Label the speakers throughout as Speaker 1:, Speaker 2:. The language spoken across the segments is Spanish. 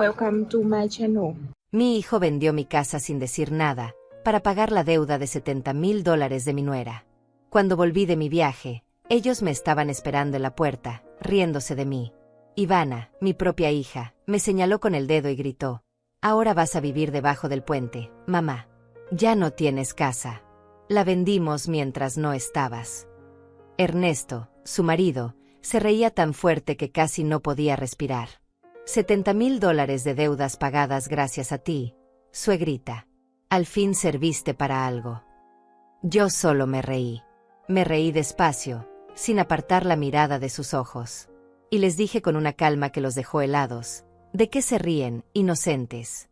Speaker 1: Welcome to my channel.
Speaker 2: Mi hijo vendió mi casa sin decir nada, para pagar la deuda de $70,000 de mi nuera. Cuando volví de mi viaje, ellos me estaban esperando en la puerta, riéndose de mí. Ivana, mi propia hija, me señaló con el dedo y gritó: «Ahora vas a vivir debajo del puente, mamá. Ya no tienes casa. La vendimos mientras no estabas». Ernesto, su marido, se reía tan fuerte que casi no podía respirar. $70,000 de deudas pagadas gracias a ti, suegrita. Al fin serviste para algo. Yo solo me reí. Me reí despacio, sin apartar la mirada de sus ojos. Y les dije con una calma que los dejó helados: ¿de qué se ríen, inocentes?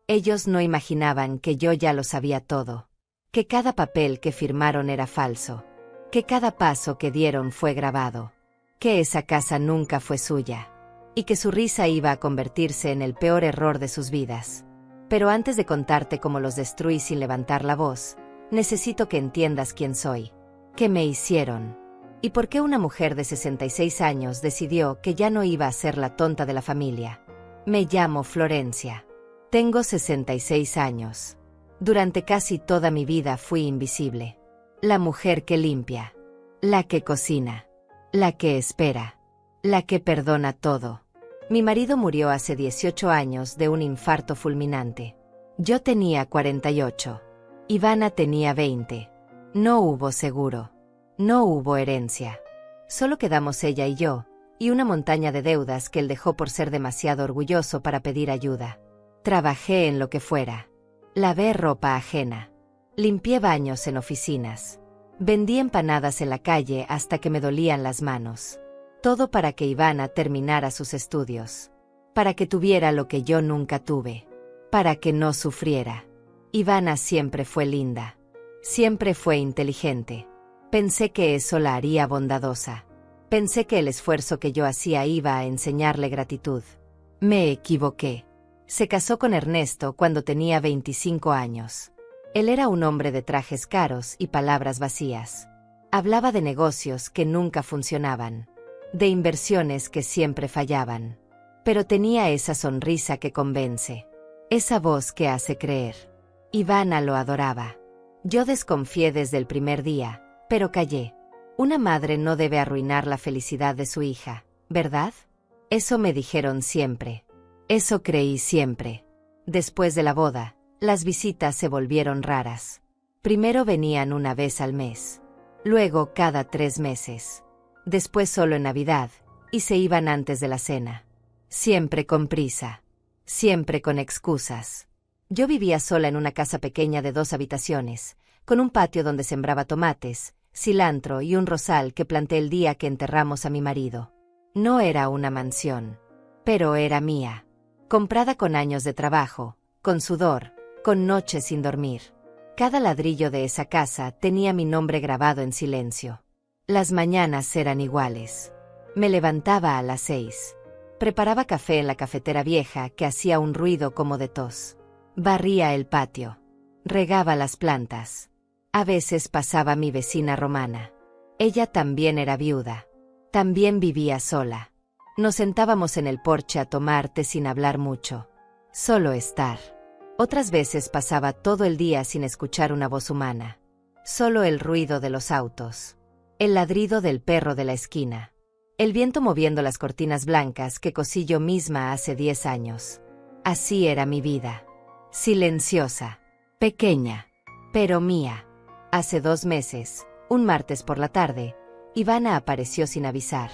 Speaker 2: Ellos no imaginaban que yo ya lo sabía todo. Que cada papel que firmaron era falso. Que cada paso que dieron fue grabado. Que esa casa nunca fue suya. Y que su risa iba a convertirse en el peor error de sus vidas. Pero antes de contarte cómo los destruí sin levantar la voz, necesito que entiendas quién soy. ¿Qué me hicieron? ¿Y por qué una mujer de 66 años decidió que ya no iba a ser la tonta de la familia? Me llamo Florencia. Tengo 66 años. Durante casi toda mi vida fui invisible. La mujer que limpia. La que cocina. La que espera. La que perdona todo. Mi marido murió hace 18 años de un infarto fulminante. Yo tenía 48. Ivana tenía 20. No hubo seguro. No hubo herencia. Solo quedamos ella y yo, y una montaña de deudas que él dejó por ser demasiado orgulloso para pedir ayuda. Trabajé en lo que fuera. Lavé ropa ajena. Limpié baños en oficinas. Vendí empanadas en la calle hasta que me dolían las manos. Todo para que Ivana terminara sus estudios. Para que tuviera lo que yo nunca tuve. Para que no sufriera. Ivana siempre fue linda. Siempre fue inteligente. Pensé que eso la haría bondadosa. Pensé que el esfuerzo que yo hacía iba a enseñarle gratitud. Me equivoqué. Se casó con Ernesto cuando tenía 25 años. Él era un hombre de trajes caros y palabras vacías. Hablaba de negocios que nunca funcionaban. De inversiones que siempre fallaban. Pero tenía esa sonrisa que convence. Esa voz que hace creer. Ivana lo adoraba. Yo desconfié desde el primer día, pero callé. Una madre no debe arruinar la felicidad de su hija, ¿verdad? Eso me dijeron siempre. Eso creí siempre. Después de la boda, las visitas se volvieron raras. Primero venían una vez al mes. Luego cada 3 meses. Después solo en Navidad, y se iban antes de la cena. Siempre con prisa. Siempre con excusas. Yo vivía sola en una casa pequeña de 2 habitaciones, con un patio donde sembraba tomates, cilantro y un rosal que planté el día que enterramos a mi marido. No era una mansión, pero era mía. Comprada con años de trabajo, con sudor, con noches sin dormir. Cada ladrillo de esa casa tenía mi nombre grabado en silencio. Las mañanas eran iguales. Me levantaba a las 6. Preparaba café en la cafetera vieja que hacía un ruido como de tos. Barría el patio. Regaba las plantas. A veces pasaba mi vecina Romana. Ella también era viuda. También vivía sola. Nos sentábamos en el porche a tomar té sin hablar mucho. Solo estar. Otras veces pasaba todo el día sin escuchar una voz humana. Solo el ruido de los autos. El ladrido del perro de la esquina. El viento moviendo las cortinas blancas que cosí yo misma hace 10 años. Así era mi vida. Silenciosa. Pequeña. Pero mía. Hace 2 meses, un martes por la tarde, Ivana apareció sin avisar.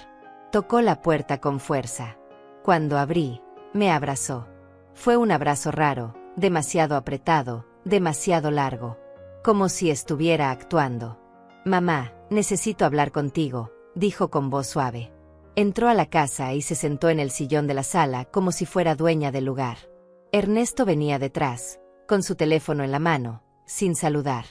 Speaker 2: Tocó la puerta con fuerza. Cuando abrí, me abrazó. Fue un abrazo raro, demasiado apretado, demasiado largo. Como si estuviera actuando. «Mamá, necesito hablar contigo», dijo con voz suave. Entró a la casa y se sentó en el sillón de la sala como si fuera dueña del lugar. Ernesto venía detrás, con su teléfono en la mano, sin saludar.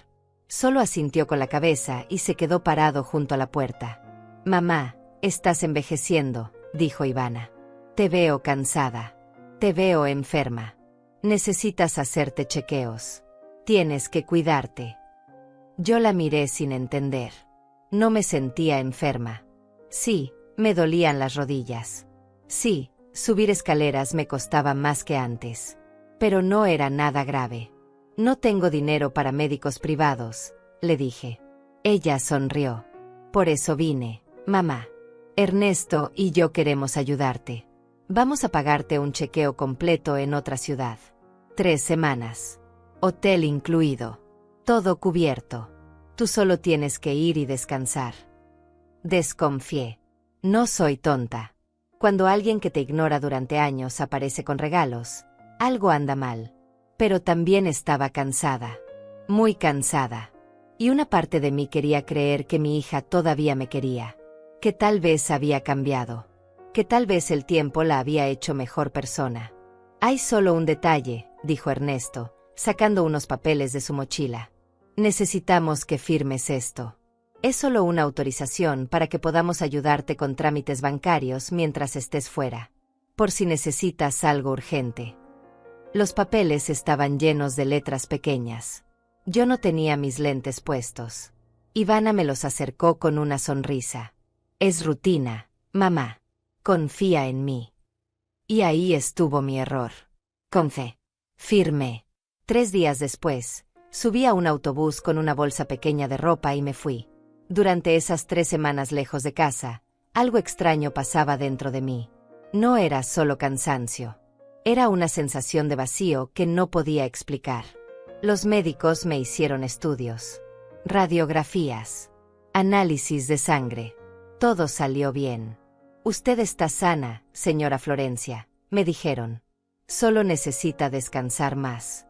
Speaker 2: Solo asintió con la cabeza y se quedó parado junto a la puerta. «Mamá, estás envejeciendo», dijo Ivana. «Te veo cansada. Te veo enferma. Necesitas hacerte chequeos. Tienes que cuidarte». Yo la miré sin entender. No me sentía enferma. Sí, me dolían las rodillas. Sí, Subir escaleras me costaba más que antes. Pero no era nada grave. No tengo dinero para médicos privados, le dije. Ella sonrió. Por eso vine, mamá. Ernesto y yo queremos ayudarte. Vamos a pagarte un chequeo completo en otra ciudad. 3 semanas. Hotel incluido. Todo cubierto. Tú solo tienes que ir y descansar. Desconfié. No soy tonta. Cuando alguien que te ignora durante años aparece con regalos, algo anda mal. Pero también estaba cansada. Muy cansada. Y una parte de mí quería creer que mi hija todavía me quería. Que tal vez había cambiado. Que tal vez el tiempo la había hecho mejor persona. Hay solo un detalle, dijo Ernesto, sacando unos papeles de su mochila. Necesitamos que firmes esto. Es solo una autorización para que podamos ayudarte con trámites bancarios mientras estés fuera. Por si necesitas algo urgente. Los papeles estaban llenos de letras pequeñas. Yo no tenía mis lentes puestos. Ivana me los acercó con una sonrisa. Es rutina, mamá. Confía en mí. Y ahí estuvo mi error. Confié. Firmé. 3 días después, subí a un autobús con una bolsa pequeña de ropa y me fui. Durante esas 3 semanas lejos de casa, algo extraño pasaba dentro de mí. No era solo cansancio. Era una sensación de vacío que no podía explicar. Los médicos me hicieron estudios, radiografías, análisis de sangre. Todo salió bien. Usted está sana, señora Florencia, me dijeron. Solo necesita descansar más.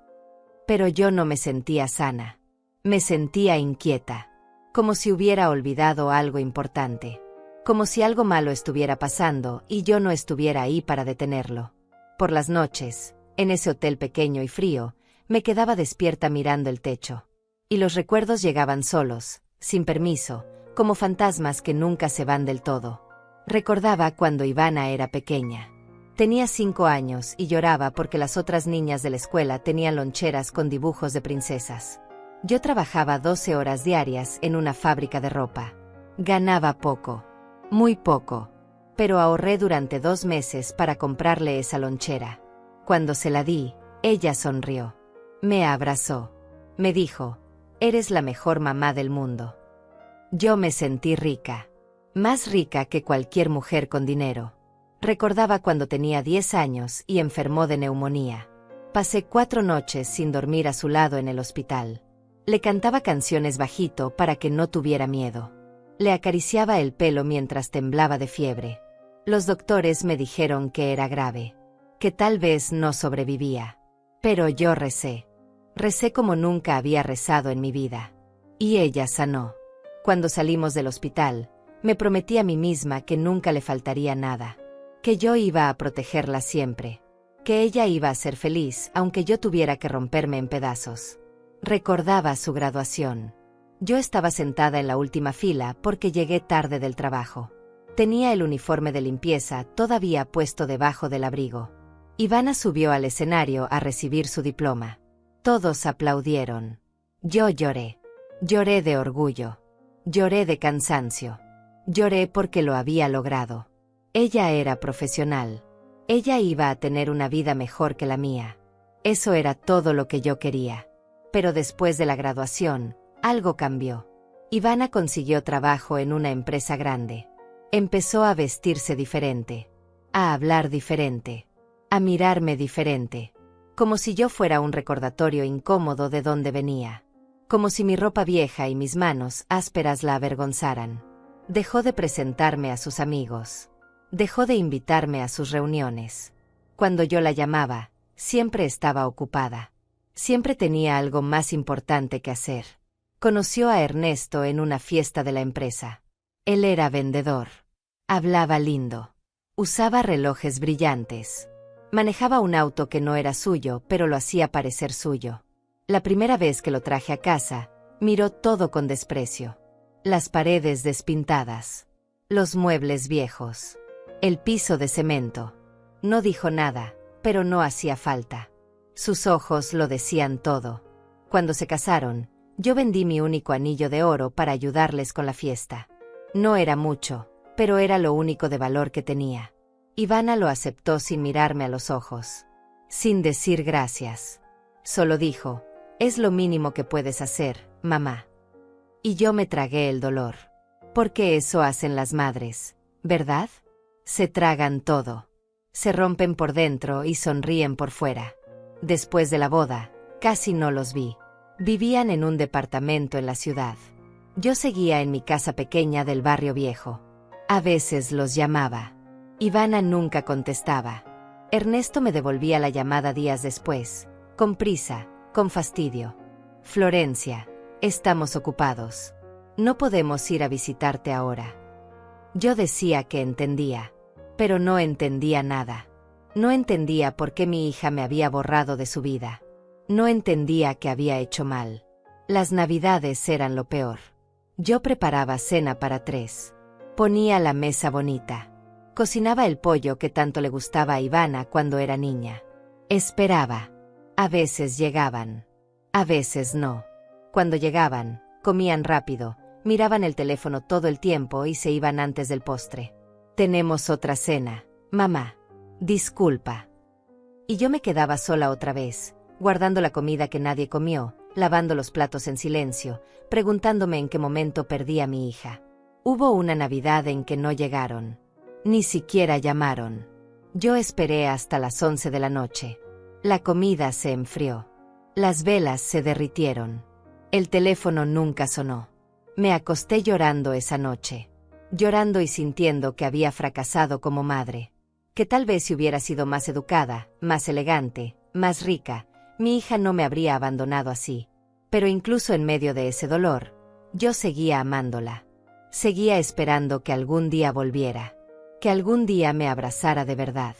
Speaker 2: Pero yo no me sentía sana. Me sentía inquieta. Como si hubiera olvidado algo importante. Como si algo malo estuviera pasando y yo no estuviera ahí para detenerlo. Por las noches, en ese hotel pequeño y frío, me quedaba despierta mirando el techo. Y los recuerdos llegaban solos, sin permiso, como fantasmas que nunca se van del todo. Recordaba cuando Ivana era pequeña. Tenía 5 años y lloraba porque las otras niñas de la escuela tenían loncheras con dibujos de princesas. Yo trabajaba 12 horas diarias en una fábrica de ropa. Ganaba poco. Muy poco. Pero ahorré durante 2 meses para comprarle esa lonchera. Cuando se la di, ella sonrió. Me abrazó. Me dijo, eres la mejor mamá del mundo. Yo me sentí rica. Más rica que cualquier mujer con dinero. Recordaba cuando tenía 10 años y enfermó de neumonía. Pasé 4 noches sin dormir a su lado en el hospital. Le cantaba canciones bajito para que no tuviera miedo. Le acariciaba el pelo mientras temblaba de fiebre. Los doctores me dijeron que era grave, que tal vez no sobrevivía. Pero yo recé. Recé como nunca había rezado en mi vida. Y ella sanó. Cuando salimos del hospital, me prometí a mí misma que nunca le faltaría nada. Que yo iba a protegerla siempre. Que ella iba a ser feliz aunque yo tuviera que romperme en pedazos. Recordaba su graduación. Yo estaba sentada en la última fila porque llegué tarde del trabajo. Tenía el uniforme de limpieza todavía puesto debajo del abrigo. Ivana subió al escenario a recibir su diploma. Todos aplaudieron. Yo lloré. Lloré de orgullo. Lloré de cansancio. Lloré porque lo había logrado. Ella era profesional. Ella iba a tener una vida mejor que la mía. Eso era todo lo que yo quería. Pero después de la graduación, algo cambió. Ivana consiguió trabajo en una empresa grande. Empezó a vestirse diferente. A hablar diferente. A mirarme diferente. Como si yo fuera un recordatorio incómodo de dónde venía. Como si mi ropa vieja y mis manos ásperas la avergonzaran. Dejó de presentarme a sus amigos. Dejó de invitarme a sus reuniones. Cuando yo la llamaba, siempre estaba ocupada. Siempre tenía algo más importante que hacer. Conoció a Ernesto en una fiesta de la empresa. Él era vendedor. Hablaba lindo. Usaba relojes brillantes. Manejaba un auto que no era suyo, pero lo hacía parecer suyo. La primera vez que lo traje a casa, miró todo con desprecio. Las paredes despintadas. Los muebles viejos. El piso de cemento. No dijo nada, pero no hacía falta. Sus ojos lo decían todo. Cuando se casaron, yo vendí mi único anillo de oro para ayudarles con la fiesta. No era mucho, pero era lo único de valor que tenía. Ivana lo aceptó sin mirarme a los ojos. Sin decir gracias. Solo dijo, es lo mínimo que puedes hacer, mamá. Y yo me tragué el dolor. Porque eso hacen las madres, ¿verdad? Se tragan todo. Se rompen por dentro y sonríen por fuera. Después de la boda, casi no los vi. Vivían en un departamento en la ciudad. Yo seguía en mi casa pequeña del barrio viejo. A veces los llamaba. Ivana nunca contestaba. Ernesto me devolvía la llamada días después, con prisa, con fastidio. Florencia, estamos ocupados. No podemos ir a visitarte ahora. Yo decía que entendía, pero no entendía nada. No entendía por qué mi hija me había borrado de su vida. No entendía que había hecho mal. Las navidades eran lo peor. Yo preparaba cena para 3. Ponía la mesa bonita. Cocinaba el pollo que tanto le gustaba a Ivana cuando era niña. Esperaba. A veces llegaban. A veces no. Cuando llegaban, comían rápido, miraban el teléfono todo el tiempo y se iban antes del postre. Tenemos otra cena, mamá. Disculpa. Y yo me quedaba sola otra vez, guardando la comida que nadie comió, lavando los platos en silencio, preguntándome en qué momento perdí a mi hija. Hubo una Navidad en que no llegaron. Ni siquiera llamaron. Yo esperé hasta las 11 de la noche. La comida se enfrió. Las velas se derritieron. El teléfono nunca sonó. Me acosté llorando esa noche. Llorando y sintiendo que había fracasado como madre. Que tal vez si hubiera sido más educada, más elegante, más rica, mi hija no me habría abandonado así. Pero incluso en medio de ese dolor, yo seguía amándola. Seguía esperando que algún día volviera. Que algún día me abrazara de verdad.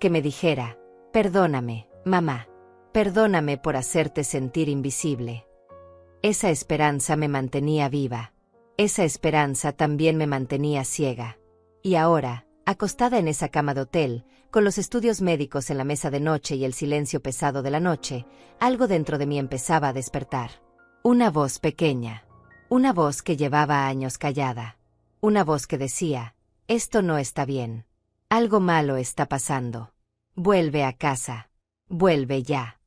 Speaker 2: Que me dijera, perdóname, mamá. Perdóname por hacerte sentir invisible. Esa esperanza me mantenía viva. Esa esperanza también me mantenía ciega. Y ahora, acostada en esa cama de hotel, con los estudios médicos en la mesa de noche y el silencio pesado de la noche, algo dentro de mí empezaba a despertar. Una voz pequeña. Una voz que llevaba años callada. Una voz que decía, esto no está bien. Algo malo está pasando. Vuelve a casa. Vuelve ya.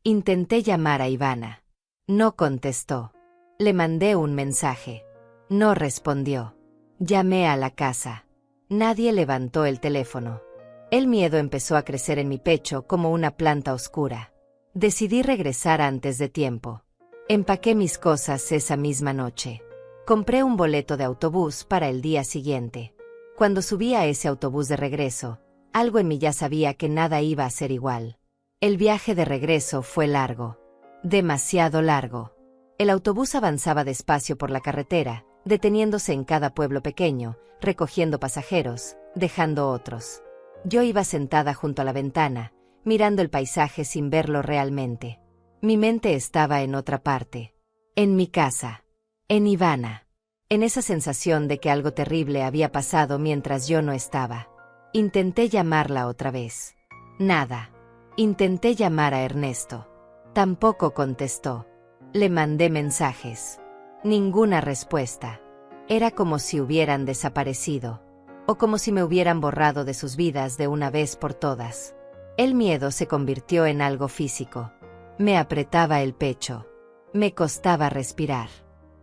Speaker 2: Intenté llamar a Ivana. No contestó. Le mandé un mensaje. No respondió. Llamé a la casa. Nadie levantó el teléfono. El miedo empezó a crecer en mi pecho como una planta oscura. Decidí regresar antes de tiempo. Empaqué mis cosas esa misma noche. Compré un boleto de autobús para el día siguiente. Cuando subí a ese autobús de regreso, algo en mí ya sabía que nada iba a ser igual. El viaje de regreso fue largo. Demasiado largo. El autobús avanzaba despacio por la carretera, deteniéndose en cada pueblo pequeño, recogiendo pasajeros, dejando otros. Yo iba sentada junto a la ventana, mirando el paisaje sin verlo realmente. Mi mente estaba en otra parte. En mi casa. En Ivana. En esa sensación de que algo terrible había pasado mientras yo no estaba. Intenté llamarla otra vez. Nada. Intenté llamar a Ernesto. Tampoco contestó. Le mandé mensajes. Ninguna respuesta. Era como si hubieran desaparecido. O como si me hubieran borrado de sus vidas de una vez por todas. El miedo se convirtió en algo físico. Me apretaba el pecho. Me costaba respirar.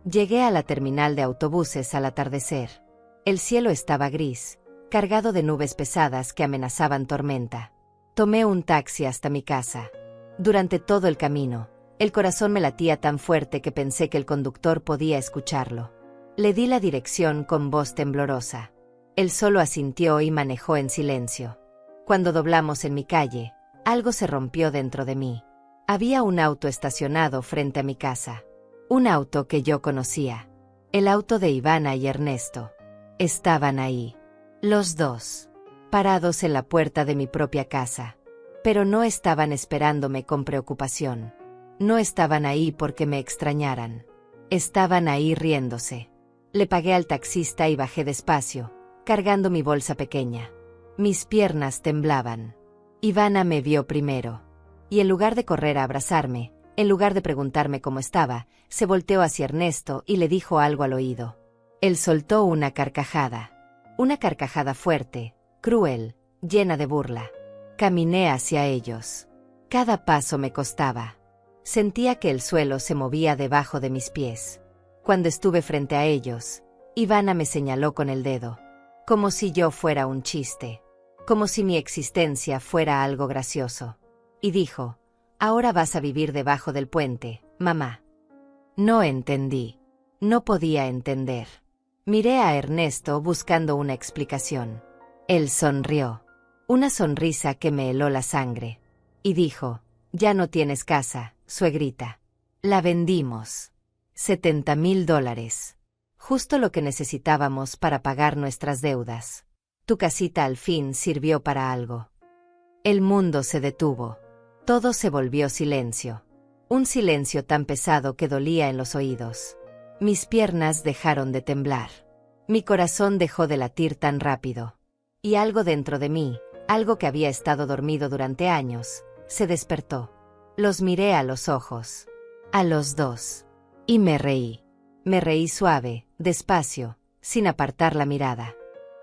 Speaker 2: Llegué a la terminal de autobuses al atardecer. El cielo estaba gris, cargado de nubes pesadas que amenazaban tormenta. Tomé un taxi hasta mi casa. Durante todo el camino, el corazón me latía tan fuerte que pensé que el conductor podía escucharlo. Le di la dirección con voz temblorosa. Él solo asintió y manejó en silencio. Cuando doblamos en mi calle, algo se rompió dentro de mí. Había un auto estacionado frente a mi casa. Un auto que yo conocía. El auto de Ivana y Ernesto. Estaban ahí. Los dos. Parados en la puerta de mi propia casa. Pero no estaban esperándome con preocupación. No estaban ahí porque me extrañaran. Estaban ahí riéndose. Le pagué al taxista y bajé despacio, cargando mi bolsa pequeña. Mis piernas temblaban. Ivana me vio primero. Y en lugar de correr a abrazarme, en lugar de preguntarme cómo estaba, se volteó hacia Ernesto y le dijo algo al oído. Él soltó una carcajada. Una carcajada fuerte, cruel, llena de burla. Caminé hacia ellos. Cada paso me costaba. Sentía que el suelo se movía debajo de mis pies. Cuando estuve frente a ellos, Ivana me señaló con el dedo, como si yo fuera un chiste, como si mi existencia fuera algo gracioso. Y dijo, ahora vas a vivir debajo del puente, mamá. No entendí. No podía entender. Miré a Ernesto buscando una explicación. Él sonrió. Una sonrisa que me heló la sangre. Y dijo, ya no tienes casa, suegrita. La vendimos. $70,000. Justo lo que necesitábamos para pagar nuestras deudas. Tu casita al fin sirvió para algo. El mundo se detuvo. Todo se volvió silencio. Un silencio tan pesado que dolía en los oídos. Mis piernas dejaron de temblar. Mi corazón dejó de latir tan rápido. Y algo dentro de mí, algo que había estado dormido durante años, se despertó. Los miré a los ojos. A los dos. Y me reí. Me reí suave, despacio, sin apartar la mirada.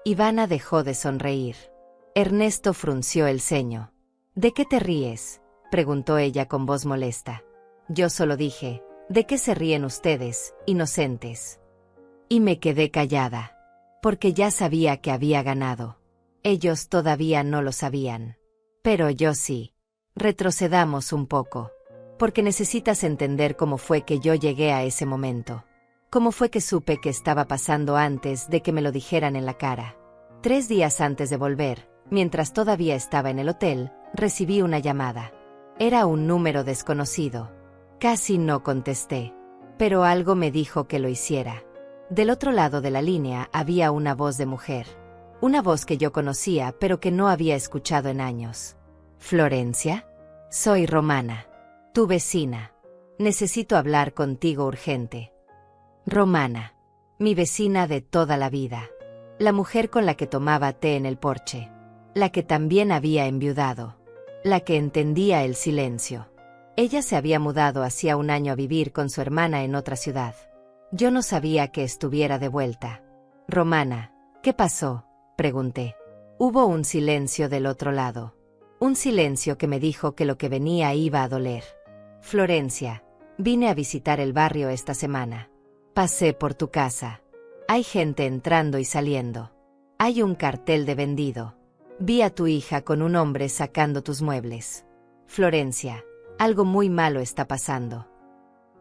Speaker 2: Ivana dejó de sonreír. Ernesto frunció el ceño. ¿De qué te ríes?, preguntó ella con voz molesta. Yo solo dije, ¿de qué se ríen ustedes, inocentes? Y me quedé callada. Porque ya sabía que había ganado. Ellos todavía no lo sabían. Pero yo sí. Retrocedamos un poco. Porque necesitas entender cómo fue que yo llegué a ese momento. Cómo fue que supe que estaba pasando antes de que me lo dijeran en la cara. 3 días antes de volver, mientras todavía estaba en el hotel, recibí una llamada. Era un número desconocido. Casi no contesté. Pero algo me dijo que lo hiciera. Del otro lado de la línea había una voz de mujer. Una voz que yo conocía pero que no había escuchado en años. ¿Florencia? Soy Romana. Tu vecina. Necesito hablar contigo urgente. Romana. Mi vecina de toda la vida. La mujer con la que tomaba té en el porche. La que también había enviudado. La que entendía el silencio. Ella se había mudado hacía un año a vivir con su hermana en otra ciudad. Yo no sabía que estuviera de vuelta. Romana, ¿qué pasó?, pregunté. Hubo un silencio del otro lado. Un silencio que me dijo que lo que venía iba a doler. Florencia, vine a visitar el barrio esta semana. Pasé por tu casa. Hay gente entrando y saliendo. Hay un cartel de vendido. Vi a tu hija con un hombre sacando tus muebles. Florencia, algo muy malo está pasando.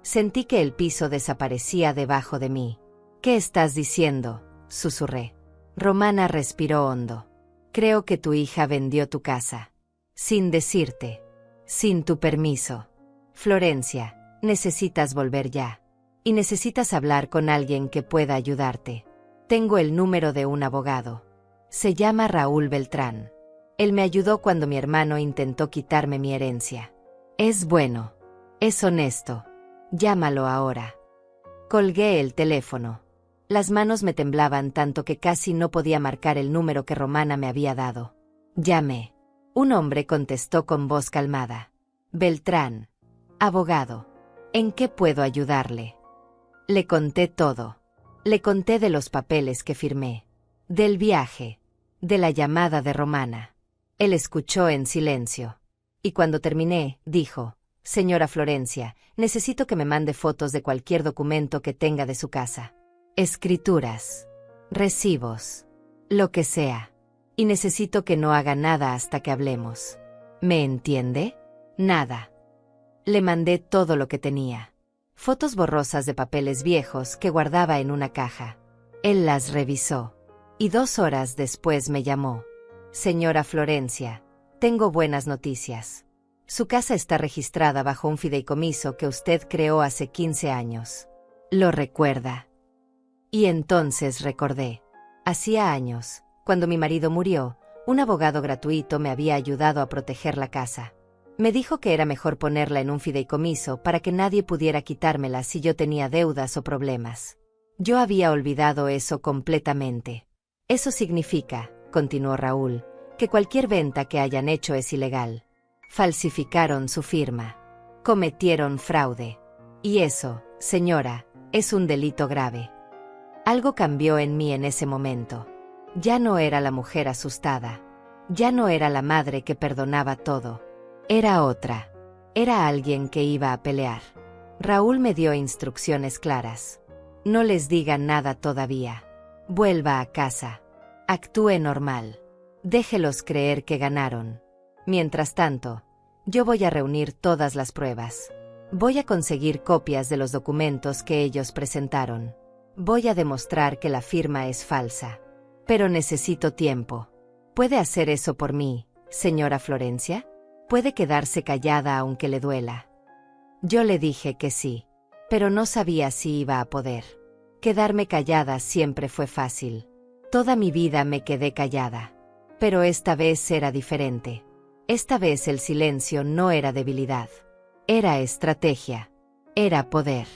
Speaker 2: Sentí que el piso desaparecía debajo de mí. ¿Qué estás diciendo?, susurré. Romana respiró hondo. Creo que tu hija vendió tu casa. Sin decirte. Sin tu permiso. Florencia, necesitas volver ya. Y necesitas hablar con alguien que pueda ayudarte. Tengo el número de un abogado. Se llama Raúl Beltrán. Él me ayudó cuando mi hermano intentó quitarme mi herencia. Es bueno. Es honesto. Llámalo ahora. Colgué el teléfono. Las manos me temblaban tanto que casi no podía marcar el número que Romana me había dado. Llamé. Un hombre contestó con voz calmada. Beltrán. Abogado. ¿En qué puedo ayudarle? Le conté todo. Le conté de los papeles que firmé. Del viaje. De la llamada de Romana. Él escuchó en silencio. Y cuando terminé, dijo, Señora Florencia, necesito que me mande fotos de cualquier documento que tenga de su casa. Escrituras. Recibos. Lo que sea. Y necesito que no haga nada hasta que hablemos. ¿Me entiende? Nada. Le mandé todo lo que tenía. Fotos borrosas de papeles viejos que guardaba en una caja. Él las revisó. Y 2 horas después me llamó. Señora Florencia, tengo buenas noticias. Su casa está registrada bajo un fideicomiso que usted creó hace 15 años. ¿Lo recuerda? Y entonces recordé. Hacía años, cuando mi marido murió, un abogado gratuito me había ayudado a proteger la casa. Me dijo que era mejor ponerla en un fideicomiso para que nadie pudiera quitármela si yo tenía deudas o problemas. Yo había olvidado eso completamente. Eso significa, continuó Raúl, que cualquier venta que hayan hecho es ilegal. Falsificaron su firma. Cometieron fraude. Y eso, señora, es un delito grave. Algo cambió en mí en ese momento. Ya no era la mujer asustada. Ya no era la madre que perdonaba todo. Era otra. Era alguien que iba a pelear. Raúl me dio instrucciones claras. No les diga nada todavía. Vuelva a casa. Actúe normal. Déjelos creer que ganaron. Mientras tanto, yo voy a reunir todas las pruebas. Voy a conseguir copias de los documentos que ellos presentaron. Voy a demostrar que la firma es falsa. Pero necesito tiempo. ¿Puede hacer eso por mí, señora Florencia? ¿Puede quedarse callada aunque le duela? Yo le dije que sí, pero no sabía si iba a poder. Quedarme callada siempre fue fácil. Toda mi vida me quedé callada. Pero esta vez era diferente. Esta vez el silencio no era debilidad. Era estrategia. Era poder.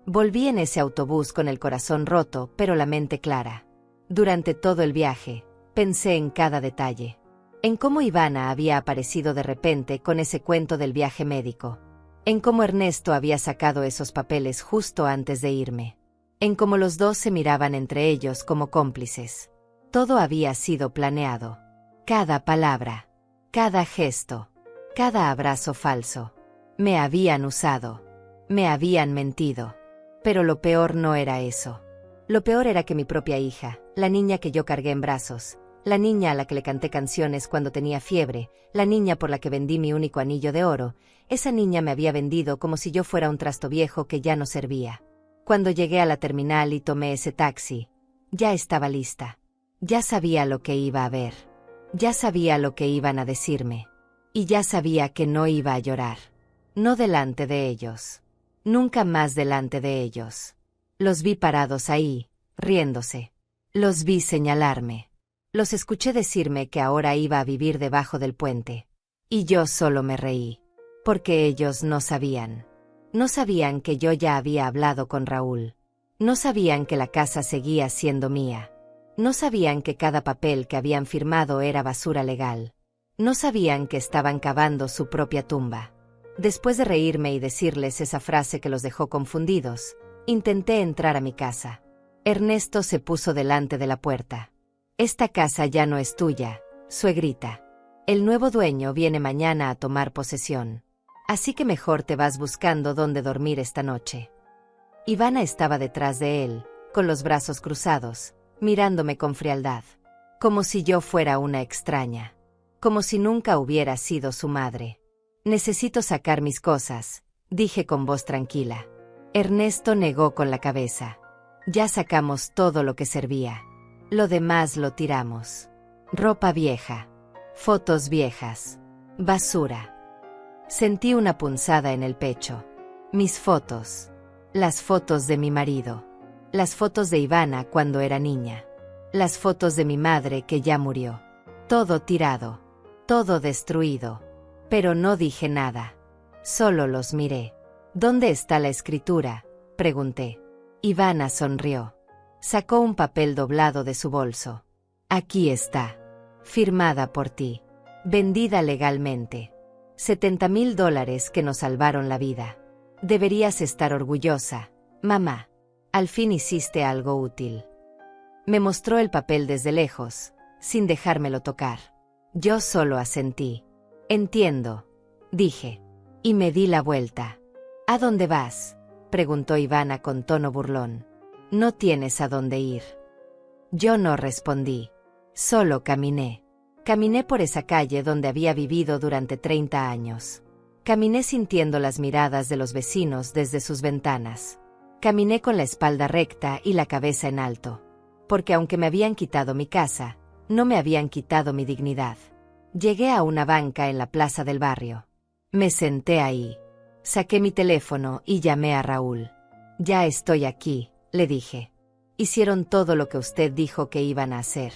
Speaker 2: Volví en ese autobús con el corazón roto, pero la mente clara. Durante todo el viaje, pensé en cada detalle. En cómo Ivana había aparecido de repente con ese cuento del viaje médico. En cómo Ernesto había sacado esos papeles justo antes de irme. En cómo los dos se miraban entre ellos como cómplices. Todo había sido planeado. Cada palabra, cada gesto, cada abrazo falso. Me habían usado. Me habían mentido. Pero lo peor no era eso. Lo peor era que mi propia hija, la niña que yo cargué en brazos, la niña a la que le canté canciones cuando tenía fiebre, la niña por la que vendí mi único anillo de oro, esa niña me había vendido como si yo fuera un trasto viejo que ya no servía. Cuando llegué a la terminal y tomé ese taxi, ya estaba lista. Ya sabía lo que iba a ver. Ya sabía lo que iban a decirme. Y ya sabía que no iba a llorar. No delante de ellos. Nunca más delante de ellos. Los vi parados ahí, riéndose. Los vi señalarme. Los escuché decirme que ahora iba a vivir debajo del puente. Y yo solo me reí. Porque ellos no sabían. No sabían que yo ya había hablado con Raúl. No sabían que la casa seguía siendo mía. No sabían que cada papel que habían firmado era basura legal. No sabían que estaban cavando su propia tumba. Después de reírme y decirles esa frase que los dejó confundidos, intenté entrar a mi casa. Ernesto se puso delante de la puerta. Esta casa ya no es tuya, suegrita. El nuevo dueño viene mañana a tomar posesión. Así que mejor te vas buscando dónde dormir esta noche. Ivana estaba detrás de él, con los brazos cruzados, mirándome con frialdad. Como si yo fuera una extraña. Como si nunca hubiera sido su madre. Necesito sacar mis cosas, dije con voz tranquila. Ernesto negó con la cabeza. Ya sacamos todo lo que servía. Lo demás lo tiramos. Ropa vieja. Fotos viejas. Basura. Sentí una punzada en el pecho. Mis fotos. Las fotos de mi marido. Las fotos de Ivana cuando era niña. Las fotos de mi madre que ya murió. Todo tirado. Todo destruido. Pero no dije nada. Solo los miré. ¿Dónde está la escritura?, pregunté. Ivana sonrió. Sacó un papel doblado de su bolso. Aquí está. Firmada por ti. Vendida legalmente. $70,000 que nos salvaron la vida. Deberías estar orgullosa, mamá. Al fin hiciste algo útil. Me mostró el papel desde lejos, sin dejármelo tocar. Yo solo asentí. Entiendo, dije. Y me di la vuelta. ¿A dónde vas?, preguntó Ivana con tono burlón. No tienes a dónde ir. Yo no respondí. Solo caminé. Caminé por esa calle donde había vivido durante 30 años. Caminé sintiendo las miradas de los vecinos desde sus ventanas. Caminé con la espalda recta y la cabeza en alto. Porque aunque me habían quitado mi casa, no me habían quitado mi dignidad. Llegué a una banca en la plaza del barrio. Me senté ahí. Saqué mi teléfono y llamé a Raúl. Ya estoy aquí, le dije. Hicieron todo lo que usted dijo que iban a hacer.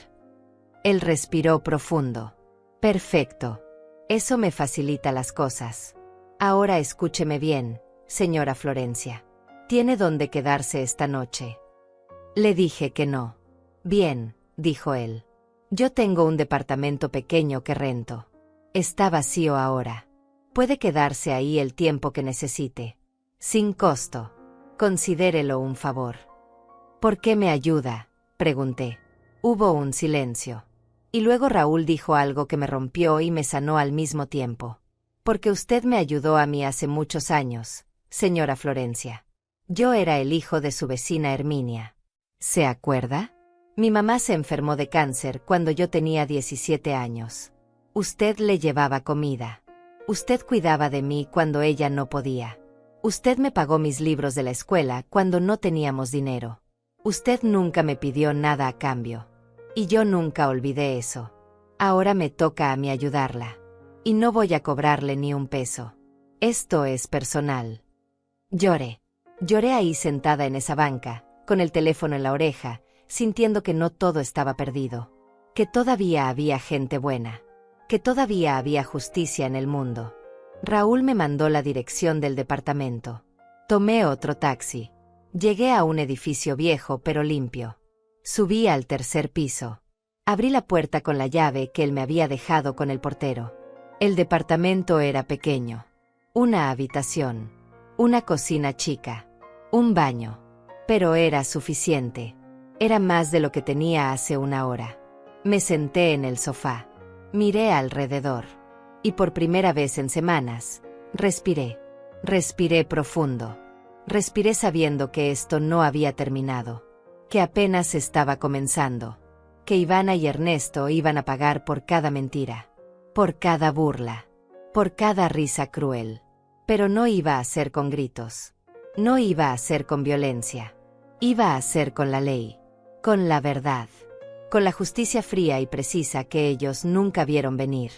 Speaker 2: Él respiró profundo. Perfecto. Eso me facilita las cosas. Ahora escúcheme bien, señora Florencia. ¿Tiene dónde quedarse esta noche? Le dije que no. Bien, dijo él. Yo tengo un departamento pequeño que rento. Está vacío ahora. Puede quedarse ahí el tiempo que necesite. Sin costo. Considérelo un favor. ¿Por qué me ayuda?, pregunté. Hubo un silencio. Y luego Raúl dijo algo que me rompió y me sanó al mismo tiempo. Porque usted me ayudó a mí hace muchos años, señora Florencia. Yo era el hijo de su vecina Herminia. ¿Se acuerda? Mi mamá se enfermó de cáncer cuando yo tenía 17 años. Usted le llevaba comida. Usted cuidaba de mí cuando ella no podía. Usted me pagó mis libros de la escuela cuando no teníamos dinero. Usted nunca me pidió nada a cambio. Y yo nunca olvidé eso. Ahora me toca a mí ayudarla. Y no voy a cobrarle ni un peso. Esto es personal. Lloré. Lloré ahí sentada en esa banca, con el teléfono en la oreja, sintiendo que no todo estaba perdido. Que todavía había gente buena. Que todavía había justicia en el mundo. Raúl me mandó la dirección del departamento. Tomé otro taxi. Llegué a un edificio viejo pero limpio. Subí al tercer piso. Abrí la puerta con la llave que él me había dejado con el portero. El departamento era pequeño. Una habitación. Una cocina chica. Un baño. Pero era suficiente. Era más de lo que tenía hace una hora. Me senté en el sofá. Miré alrededor. Y por primera vez en semanas, respiré. Respiré profundo. Respiré sabiendo que esto no había terminado. Que apenas estaba comenzando. Que Ivana y Ernesto iban a pagar por cada mentira. Por cada burla. Por cada risa cruel. Pero no iba a ser con gritos. No iba a ser con violencia. Iba a ser con la ley. Con la verdad. Con la justicia fría y precisa que ellos nunca vieron venir.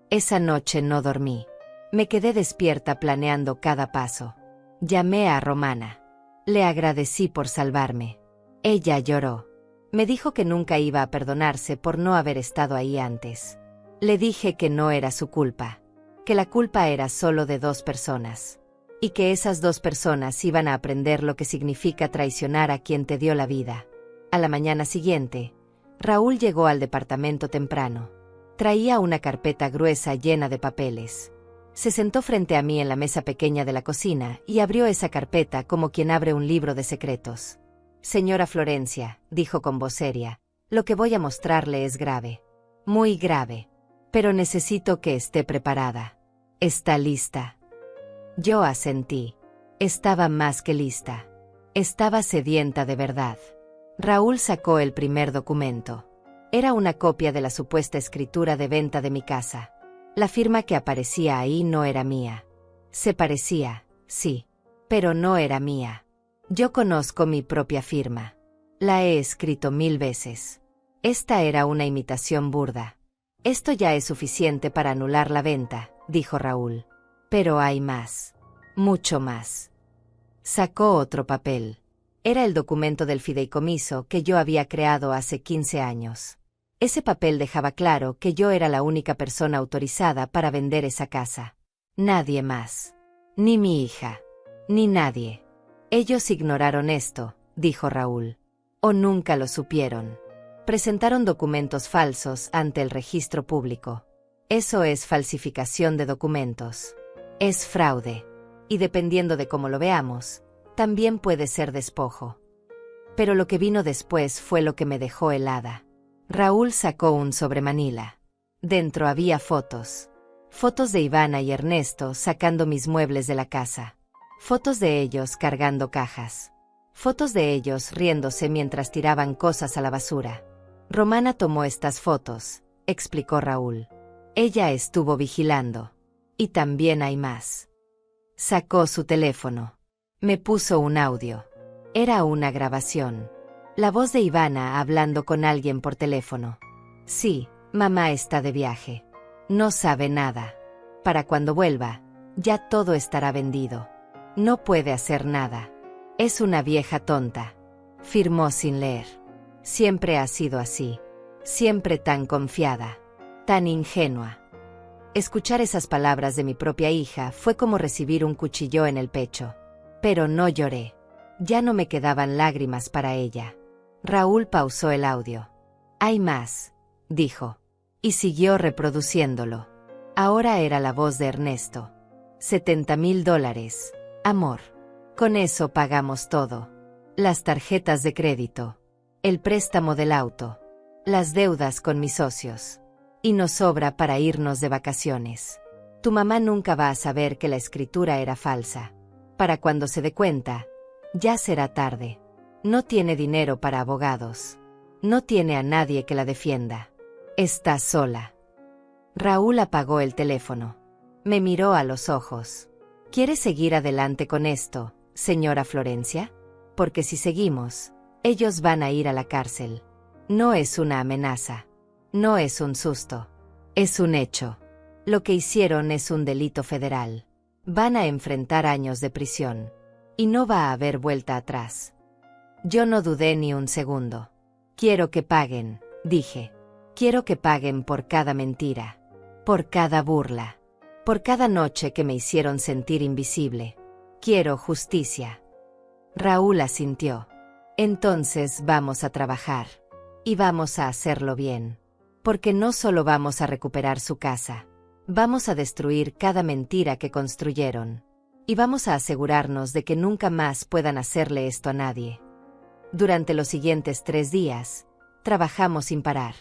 Speaker 2: Esa noche no dormí. Me quedé despierta planeando cada paso. Llamé a Romana. Le agradecí por salvarme. Ella lloró. Me dijo que nunca iba a perdonarse por no haber estado ahí antes. Le dije que no era su culpa. Que la culpa era solo de 2 personas. Y que esas 2 personas iban a aprender lo que significa traicionar a quien te dio la vida. A la mañana siguiente, Raúl llegó al departamento temprano. Traía una carpeta gruesa llena de papeles. Se sentó frente a mí en la mesa pequeña de la cocina y abrió esa carpeta como quien abre un libro de secretos. Señora Florencia, dijo con voz seria, lo que voy a mostrarle es grave. Muy grave. Pero necesito que esté preparada. ¿Está lista? Yo asentí. Estaba más que lista. Estaba sedienta de verdad. Raúl sacó el primer documento. Era una copia de la supuesta escritura de venta de mi casa. La firma que aparecía ahí no era mía. Se parecía, sí, pero no era mía. Yo conozco mi propia firma. La he escrito 1000 veces. Esta era una imitación burda. Esto ya es suficiente para anular la venta, dijo Raúl. Pero hay más. Mucho más. Sacó otro papel. Era el documento del fideicomiso que yo había creado hace 15 años. Ese papel dejaba claro que yo era la única persona autorizada para vender esa casa. Nadie más. Ni mi hija. Ni nadie. Ellos ignoraron esto, dijo Raúl. O nunca lo supieron. Presentaron documentos falsos ante el registro público. Eso es falsificación de documentos. Es fraude. Y dependiendo de cómo lo veamos, también puede ser despojo. Pero lo que vino después fue lo que me dejó helada. Raúl sacó un sobremanila. Dentro había fotos. Fotos de Ivana y Ernesto sacando mis muebles de la casa. Fotos de ellos cargando cajas. Fotos de ellos riéndose mientras tiraban cosas a la basura. Romana tomó estas fotos, explicó Raúl. Ella estuvo vigilando. Y también hay más. Sacó su teléfono. Me puso un audio. Era una grabación. La voz de Ivana hablando con alguien por teléfono. Sí, mamá está de viaje. No sabe nada. Para cuando vuelva, ya todo estará vendido. No puede hacer nada. Es una vieja tonta. Firmó sin leer. Siempre ha sido así. Siempre tan confiada. Tan ingenua. Escuchar esas palabras de mi propia hija fue como recibir un cuchillo en el pecho. Pero no lloré. Ya no me quedaban lágrimas para ella. Raúl pausó el audio. Hay más, dijo. Y siguió reproduciéndolo. Ahora era la voz de Ernesto. $70,000, amor. Con eso pagamos todo. Las tarjetas de crédito. El préstamo del auto. Las deudas con mis socios. Y nos sobra para irnos de vacaciones. Tu mamá nunca va a saber que la escritura era falsa. Para cuando se dé cuenta, ya será tarde. No tiene dinero para abogados. No tiene a nadie que la defienda. Está sola. Raúl apagó el teléfono. Me miró a los ojos. ¿Quiere seguir adelante con esto, señora Florencia? Porque si seguimos, ellos van a ir a la cárcel. No es una amenaza. No es un susto. Es un hecho. Lo que hicieron es un delito federal. Van a enfrentar años de prisión. Y no va a haber vuelta atrás. Yo no dudé ni un segundo. Quiero que paguen, dije. Quiero que paguen por cada mentira. Por cada burla. Por cada noche que me hicieron sentir invisible. Quiero justicia. Raúl asintió. Entonces vamos a trabajar. Y vamos a hacerlo bien. Porque no solo vamos a recuperar su casa. Vamos a destruir cada mentira que construyeron. Y vamos a asegurarnos de que nunca más puedan hacerle esto a nadie. Durante los siguientes 3 días, trabajamos sin parar.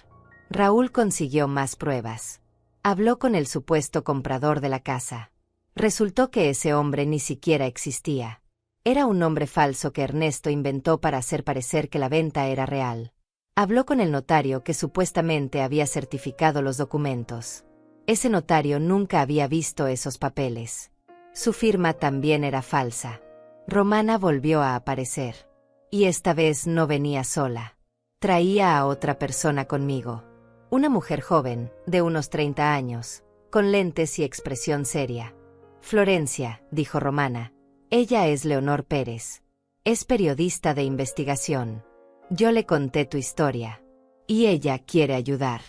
Speaker 2: Raúl consiguió más pruebas. Habló con el supuesto comprador de la casa. Resultó que ese hombre ni siquiera existía. Era un nombre falso que Ernesto inventó para hacer parecer que la venta era real. Habló con el notario que supuestamente había certificado los documentos. Ese notario nunca había visto esos papeles. Su firma también era falsa. Romana volvió a aparecer. Y esta vez no venía sola. Traía a otra persona conmigo. Una mujer joven, de unos 30 años, con lentes y expresión seria. Florencia, dijo Romana. Ella es Leonor Pérez. Es periodista de investigación. Yo le conté tu historia. Y ella quiere ayudar.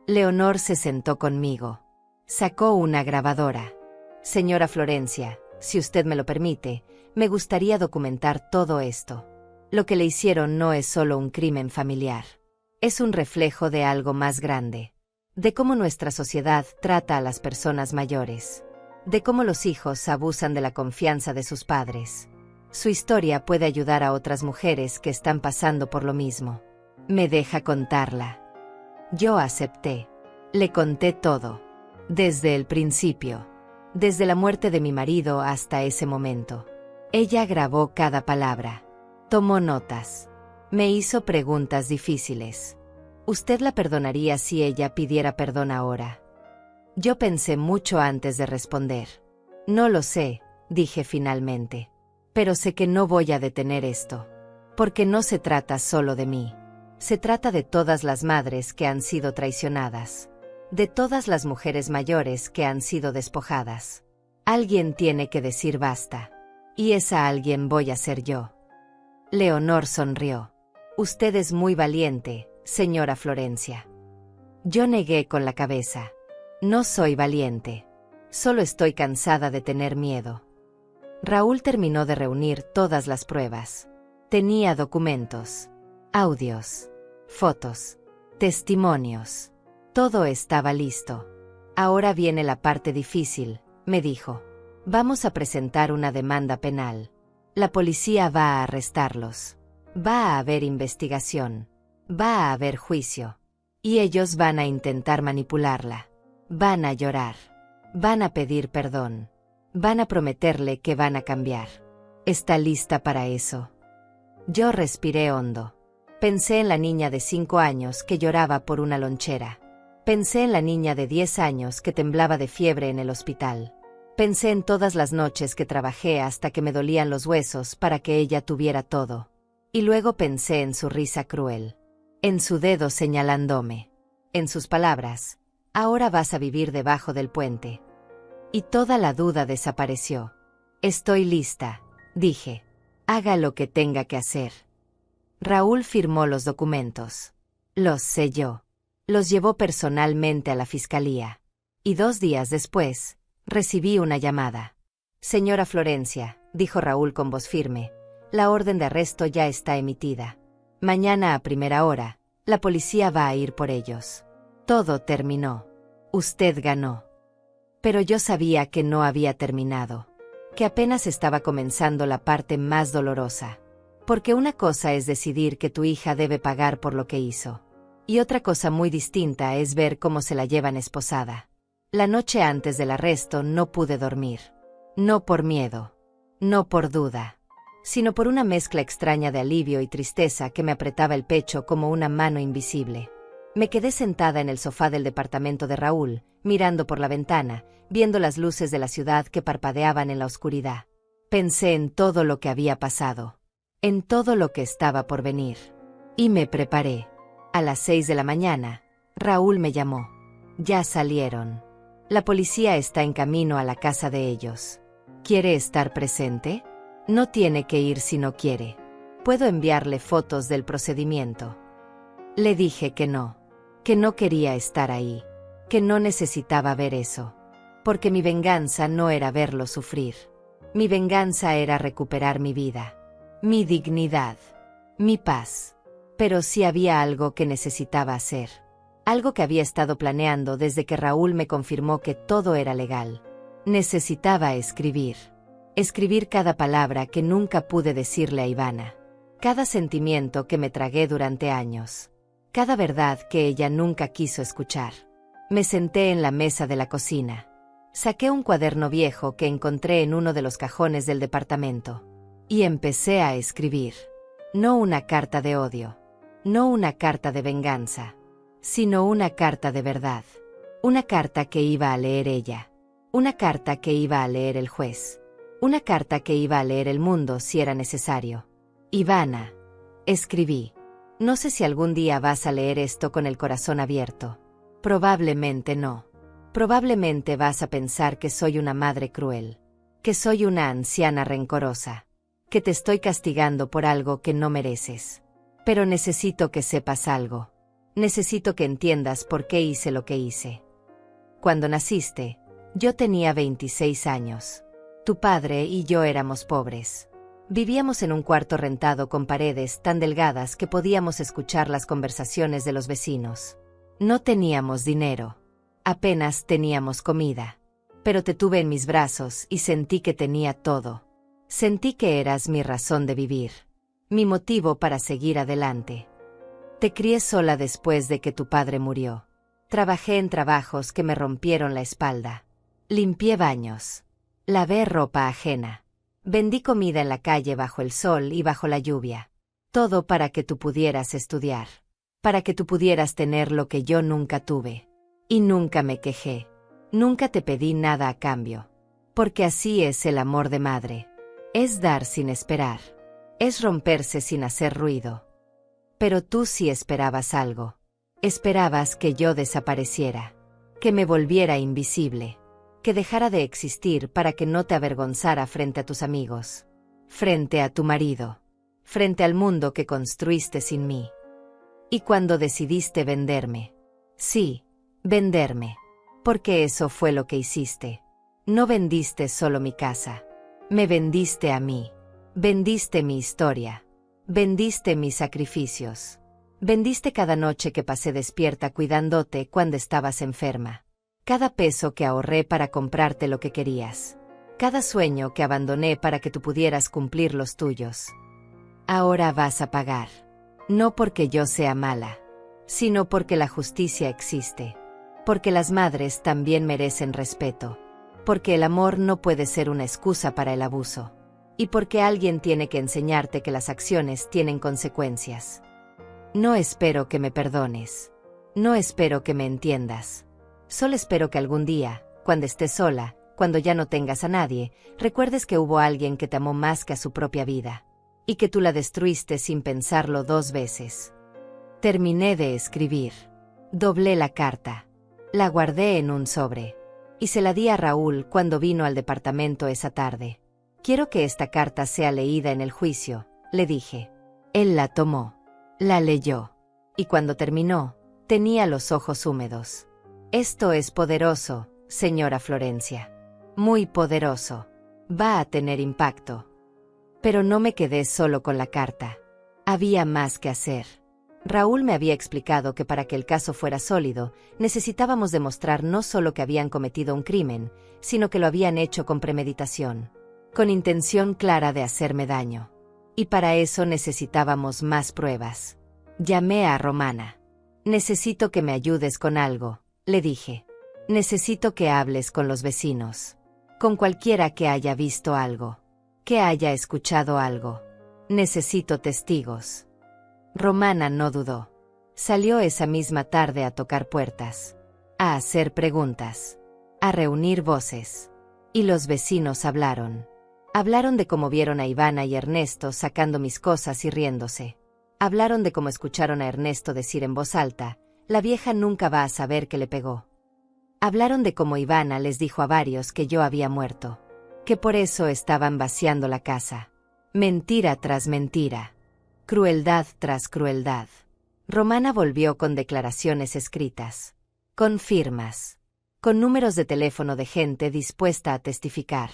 Speaker 2: Leonor se sentó conmigo. Sacó una grabadora. Señora Florencia, si usted me lo permite, me gustaría documentar todo esto. Lo que le hicieron no es solo un crimen familiar. Es un reflejo de algo más grande. De cómo nuestra sociedad trata a las personas mayores. De cómo los hijos abusan de la confianza de sus padres. Su historia puede ayudar a otras mujeres que están pasando por lo mismo. ¿Me deja contarla? Yo acepté. Le conté todo. Desde el principio. Desde la muerte de mi marido hasta ese momento. Ella grabó cada palabra. Tomó notas. Me hizo preguntas difíciles. ¿Usted la perdonaría si ella pidiera perdón ahora? Yo pensé mucho antes de responder. No lo sé, dije finalmente. Pero sé que no voy a detener esto. Porque no se trata solo de mí. Se trata de todas las madres que han sido traicionadas. De todas las mujeres mayores que han sido despojadas. Alguien tiene que decir basta. Y esa alguien voy a ser yo. Leonor sonrió. Usted es muy valiente, señora Florencia. Yo negué con la cabeza. No soy valiente. Solo estoy cansada de tener miedo. Raúl terminó de reunir todas las pruebas. Tenía documentos, audios, fotos, testimonios. Todo estaba listo. Ahora viene la parte difícil, me dijo. Vamos a presentar una demanda penal. La policía va a arrestarlos. Va a haber investigación. Va a haber juicio. Y ellos van a intentar manipularla. Van a llorar. Van a pedir perdón. Van a prometerle que van a cambiar. ¿Está lista para eso? Yo respiré hondo. Pensé en la niña de 5 años que lloraba por una lonchera. Pensé en la niña de 10 años que temblaba de fiebre en el hospital. Pensé en todas las noches que trabajé hasta que me dolían los huesos para que ella tuviera todo. Y luego pensé en su risa cruel. En su dedo señalándome. En sus palabras. Ahora vas a vivir debajo del puente. Y toda la duda desapareció. Estoy lista, dije. Haga lo que tenga que hacer. Raúl firmó los documentos. Los selló. Los llevó personalmente a la fiscalía. Y 2 días después, recibí una llamada. Señora Florencia, dijo Raúl con voz firme, la orden de arresto ya está emitida. Mañana a primera hora, la policía va a ir por ellos. Todo terminó. Usted ganó. Pero yo sabía que no había terminado. Que apenas estaba comenzando la parte más dolorosa. Porque una cosa es decidir que tu hija debe pagar por lo que hizo. Y otra cosa muy distinta es ver cómo se la llevan esposada. La noche antes del arresto no pude dormir. No por miedo, no por duda, sino por una mezcla extraña de alivio y tristeza que me apretaba el pecho como una mano invisible. Me quedé sentada en el sofá del departamento de Raúl, mirando por la ventana, viendo las luces de la ciudad que parpadeaban en la oscuridad. Pensé en todo lo que había pasado, en todo lo que estaba por venir. Y me preparé. A las 6 de la mañana, Raúl me llamó. Ya salieron. La policía está en camino a la casa de ellos. ¿Quiere estar presente? No tiene que ir si no quiere. Puedo enviarle fotos del procedimiento. Le dije que no quería estar ahí, que no necesitaba ver eso, porque mi venganza no era verlo sufrir. Mi venganza era recuperar mi vida, mi dignidad, mi paz. Pero sí había algo que necesitaba hacer. Algo que había estado planeando desde que Raúl me confirmó que todo era legal. Necesitaba escribir. Escribir cada palabra que nunca pude decirle a Ivana. Cada sentimiento que me tragué durante años. Cada verdad que ella nunca quiso escuchar. Me senté en la mesa de la cocina. Saqué un cuaderno viejo que encontré en uno de los cajones del departamento. Y empecé a escribir. No una carta de odio. No una carta de venganza. Sino una carta de verdad. Una carta que iba a leer ella. Una carta que iba a leer el juez. Una carta que iba a leer el mundo si era necesario. Ivana, escribí. No sé si algún día vas a leer esto con el corazón abierto. Probablemente no. Probablemente vas a pensar que soy una madre cruel. Que soy una anciana rencorosa. Que te estoy castigando por algo que no mereces. Pero necesito que sepas algo. Necesito que entiendas por qué hice lo que hice. Cuando naciste, yo tenía 26 años. Tu padre y yo éramos pobres. Vivíamos en un cuarto rentado con paredes tan delgadas que podíamos escuchar las conversaciones de los vecinos. No teníamos dinero. Apenas teníamos comida. Pero te tuve en mis brazos y sentí que tenía todo. Sentí que eras mi razón de vivir. Mi motivo para seguir adelante. Te crié sola después de que tu padre murió. Trabajé en trabajos que me rompieron la espalda. Limpié baños. Lavé ropa ajena. Vendí comida en la calle bajo el sol y bajo la lluvia. Todo para que tú pudieras estudiar. Para que tú pudieras tener lo que yo nunca tuve. Y nunca me quejé. Nunca te pedí nada a cambio. Porque así es el amor de madre. Es dar sin esperar. Es romperse sin hacer ruido. Pero tú sí esperabas algo. Esperabas que yo desapareciera. Que me volviera invisible. Que dejara de existir para que no te avergonzara frente a tus amigos. Frente a tu marido. Frente al mundo que construiste sin mí. Y cuando decidiste venderme. Sí, venderme. Porque eso fue lo que hiciste. No vendiste solo mi casa. Me vendiste a mí. Vendiste mi historia. Vendiste mis sacrificios. Vendiste cada noche que pasé despierta cuidándote cuando estabas enferma. Cada peso que ahorré para comprarte lo que querías. Cada sueño que abandoné para que tú pudieras cumplir los tuyos. Ahora vas a pagar. No porque yo sea mala, sino porque la justicia existe. Porque las madres también merecen respeto. Porque el amor no puede ser una excusa para el abuso. Y porque alguien tiene que enseñarte que las acciones tienen consecuencias. No espero que me perdones. No espero que me entiendas. Solo espero que algún día, cuando estés sola, cuando ya no tengas a nadie, recuerdes que hubo alguien que te amó más que a su propia vida. Y que tú la destruiste sin pensarlo 2 veces. Terminé de escribir. Doblé la carta. La guardé en un sobre. Y se la di a Raúl cuando vino al departamento esa tarde. Quiero que esta carta sea leída en el juicio, le dije. Él la tomó. La leyó. Y cuando terminó, tenía los ojos húmedos. Esto es poderoso, señora Florencia. Muy poderoso. Va a tener impacto. Pero no me quedé solo con la carta. Había más que hacer. Raúl me había explicado que para que el caso fuera sólido, necesitábamos demostrar no solo que habían cometido un crimen, sino que lo habían hecho con premeditación. Con intención clara de hacerme daño. Y para eso necesitábamos más pruebas. Llamé a Romana. Necesito que me ayudes con algo, le dije. Necesito que hables con los vecinos. Con cualquiera que haya visto algo. Que haya escuchado algo. Necesito testigos. Romana no dudó. Salió esa misma tarde a tocar puertas. A hacer preguntas. A reunir voces. Y los vecinos hablaron. Hablaron de cómo vieron a Ivana y Ernesto sacando mis cosas y riéndose. Hablaron de cómo escucharon a Ernesto decir en voz alta, la vieja nunca va a saber que le pegó. Hablaron de cómo Ivana les dijo a varios que yo había muerto. Que por eso estaban vaciando la casa. Mentira tras mentira. Crueldad tras crueldad. Romana volvió con declaraciones escritas. Con firmas. Con números de teléfono de gente dispuesta a testificar.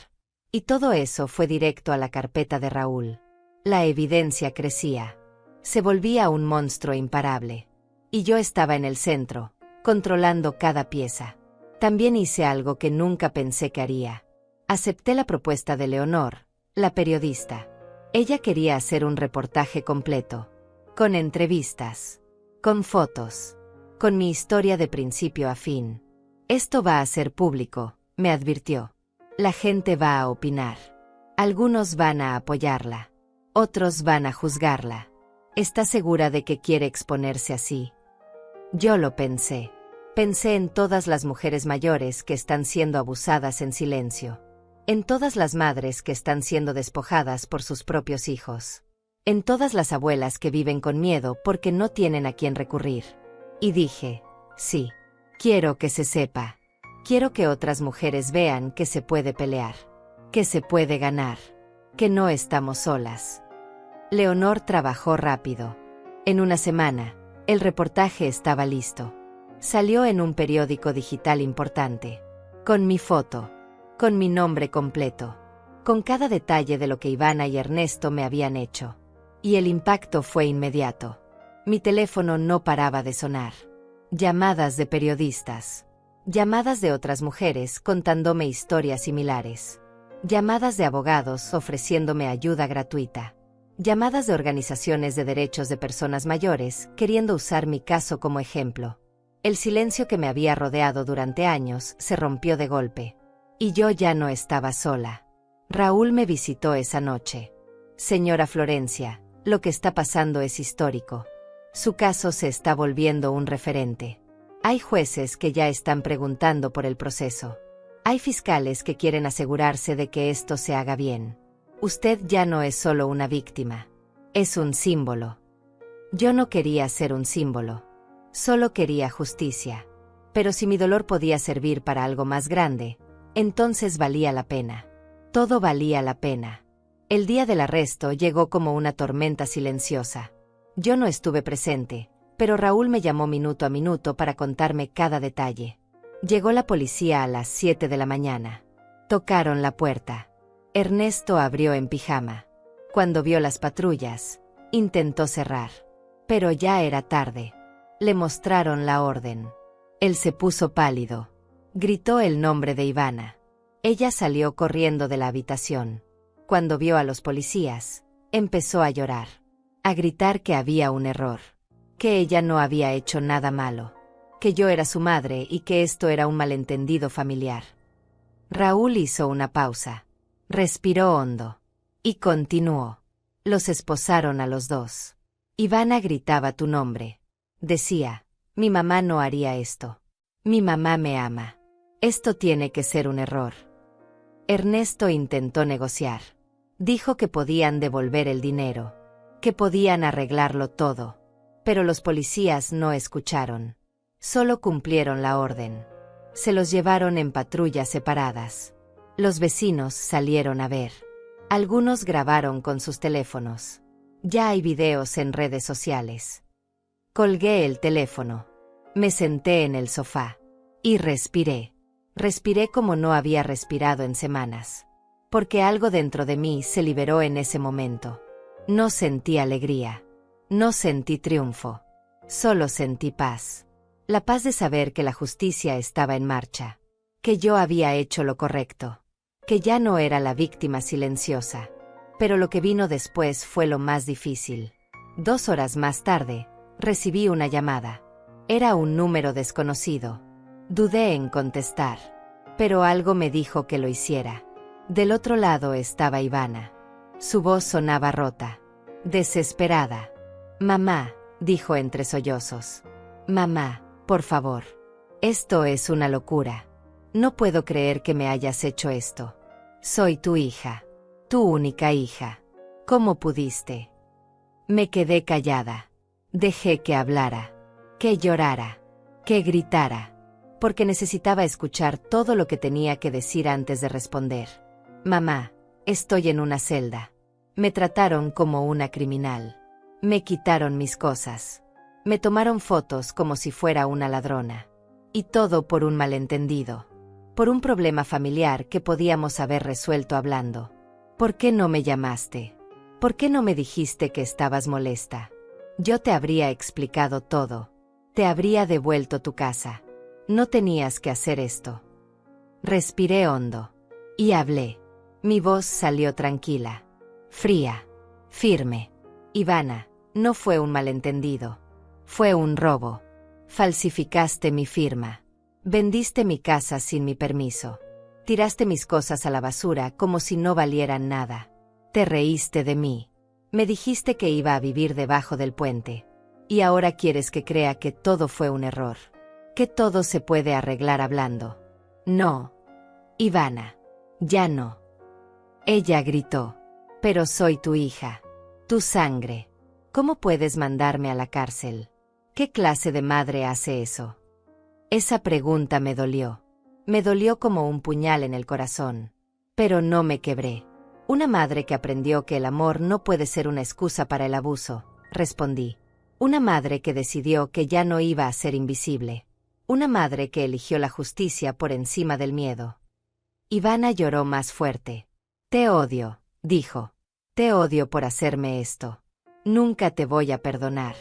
Speaker 2: Y todo eso fue directo a la carpeta de Raúl. La evidencia crecía. Se volvía un monstruo imparable. Y yo estaba en el centro, controlando cada pieza. También hice algo que nunca pensé que haría. Acepté la propuesta de Leonor, la periodista. Ella quería hacer un reportaje completo. Con entrevistas. Con fotos. Con mi historia de principio a fin. Esto va a ser público, me advirtió. La gente va a opinar. Algunos van a apoyarla. Otros van a juzgarla. ¿Está segura de que quiere exponerse así? Yo lo pensé. Pensé en todas las mujeres mayores que están siendo abusadas en silencio. En todas las madres que están siendo despojadas por sus propios hijos. En todas las abuelas que viven con miedo porque no tienen a quién recurrir. Y dije, sí, quiero que se sepa. Quiero que otras mujeres vean que se puede pelear. Que se puede ganar. Que no estamos solas. Leonor trabajó rápido. En una semana, el reportaje estaba listo. Salió en un periódico digital importante. Con mi foto. Con mi nombre completo. Con cada detalle de lo que Ivana y Ernesto me habían hecho. Y el impacto fue inmediato. Mi teléfono no paraba de sonar. Llamadas de periodistas. Llamadas de otras mujeres contándome historias similares. Llamadas de abogados ofreciéndome ayuda gratuita. Llamadas de organizaciones de derechos de personas mayores queriendo usar mi caso como ejemplo. El silencio que me había rodeado durante años se rompió de golpe. Y yo ya no estaba sola. Raúl me visitó esa noche. Señora Florencia, lo que está pasando es histórico. Su caso se está volviendo un referente. Hay jueces que ya están preguntando por el proceso. Hay fiscales que quieren asegurarse de que esto se haga bien. Usted ya no es solo una víctima. Es un símbolo. Yo no quería ser un símbolo. Solo quería justicia. Pero si mi dolor podía servir para algo más grande, entonces valía la pena. Todo valía la pena. El día del arresto llegó como una tormenta silenciosa. Yo no estuve presente, pero Raúl me llamó minuto a minuto para contarme cada detalle. Llegó la policía a las 7 de la mañana. Tocaron la puerta. Ernesto abrió en pijama. Cuando vio las patrullas, intentó cerrar. Pero ya era tarde. Le mostraron la orden. Él se puso pálido. Gritó el nombre de Ivana. Ella salió corriendo de la habitación. Cuando vio a los policías, empezó a llorar. A gritar que había un error. Que ella no había hecho nada malo. Que yo era su madre y que esto era un malentendido familiar. Raúl hizo una pausa. Respiró hondo. Y continuó. Los esposaron a los dos. Ivana gritaba tu nombre. Decía, mi mamá no haría esto. Mi mamá me ama. Esto tiene que ser un error. Ernesto intentó negociar. Dijo que podían devolver el dinero. Que podían arreglarlo todo. Pero los policías no escucharon. Solo cumplieron la orden. Se los llevaron en patrullas separadas. Los vecinos salieron a ver. Algunos grabaron con sus teléfonos. Ya hay videos en redes sociales. Colgué el teléfono. Me senté en el sofá. Y respiré. Respiré como no había respirado en semanas. Porque algo dentro de mí se liberó en ese momento. No sentí alegría. No sentí triunfo. Solo sentí paz. La paz de saber que la justicia estaba en marcha. Que yo había hecho lo correcto. Que ya no era la víctima silenciosa. Pero lo que vino después fue lo más difícil. 2 horas más tarde, recibí una llamada. Era un número desconocido. Dudé en contestar, pero algo me dijo que lo hiciera. Del otro lado estaba Ivana. Su voz sonaba rota, desesperada. «Mamá», dijo entre sollozos. «Mamá, por favor. Esto es una locura. No puedo creer que me hayas hecho esto. Soy tu hija. Tu única hija. ¿Cómo pudiste?» Me quedé callada. Dejé que hablara, que llorara, que gritara, porque necesitaba escuchar todo lo que tenía que decir antes de responder. «Mamá, estoy en una celda. Me trataron como una criminal. Me quitaron mis cosas. Me tomaron fotos como si fuera una ladrona. Y todo por un malentendido. Por un problema familiar que podíamos haber resuelto hablando. ¿Por qué no me llamaste? ¿Por qué no me dijiste que estabas molesta? Yo te habría explicado todo. Te habría devuelto tu casa. No tenías que hacer esto». Respiré hondo. Y hablé. Mi voz salió tranquila, fría, firme. «Ivana, no fue un malentendido. Fue un robo. Falsificaste mi firma. Vendiste mi casa sin mi permiso. Tiraste mis cosas a la basura como si no valieran nada. Te reíste de mí. Me dijiste que iba a vivir debajo del puente. Y ahora quieres que crea que todo fue un error. Que todo se puede arreglar hablando. No. Ivana. Ya no». Ella gritó. «Pero soy tu hija. Tu sangre. ¿Cómo puedes mandarme a la cárcel? ¿Qué clase de madre hace eso?» Esa pregunta me dolió. Me dolió como un puñal en el corazón. Pero no me quebré. «Una madre que aprendió que el amor no puede ser una excusa para el abuso», respondí. «Una madre que decidió que ya no iba a ser invisible. Una madre que eligió la justicia por encima del miedo». Ivana lloró más fuerte. «Te odio», dijo. «Te odio por hacerme esto. Nunca te voy a perdonar».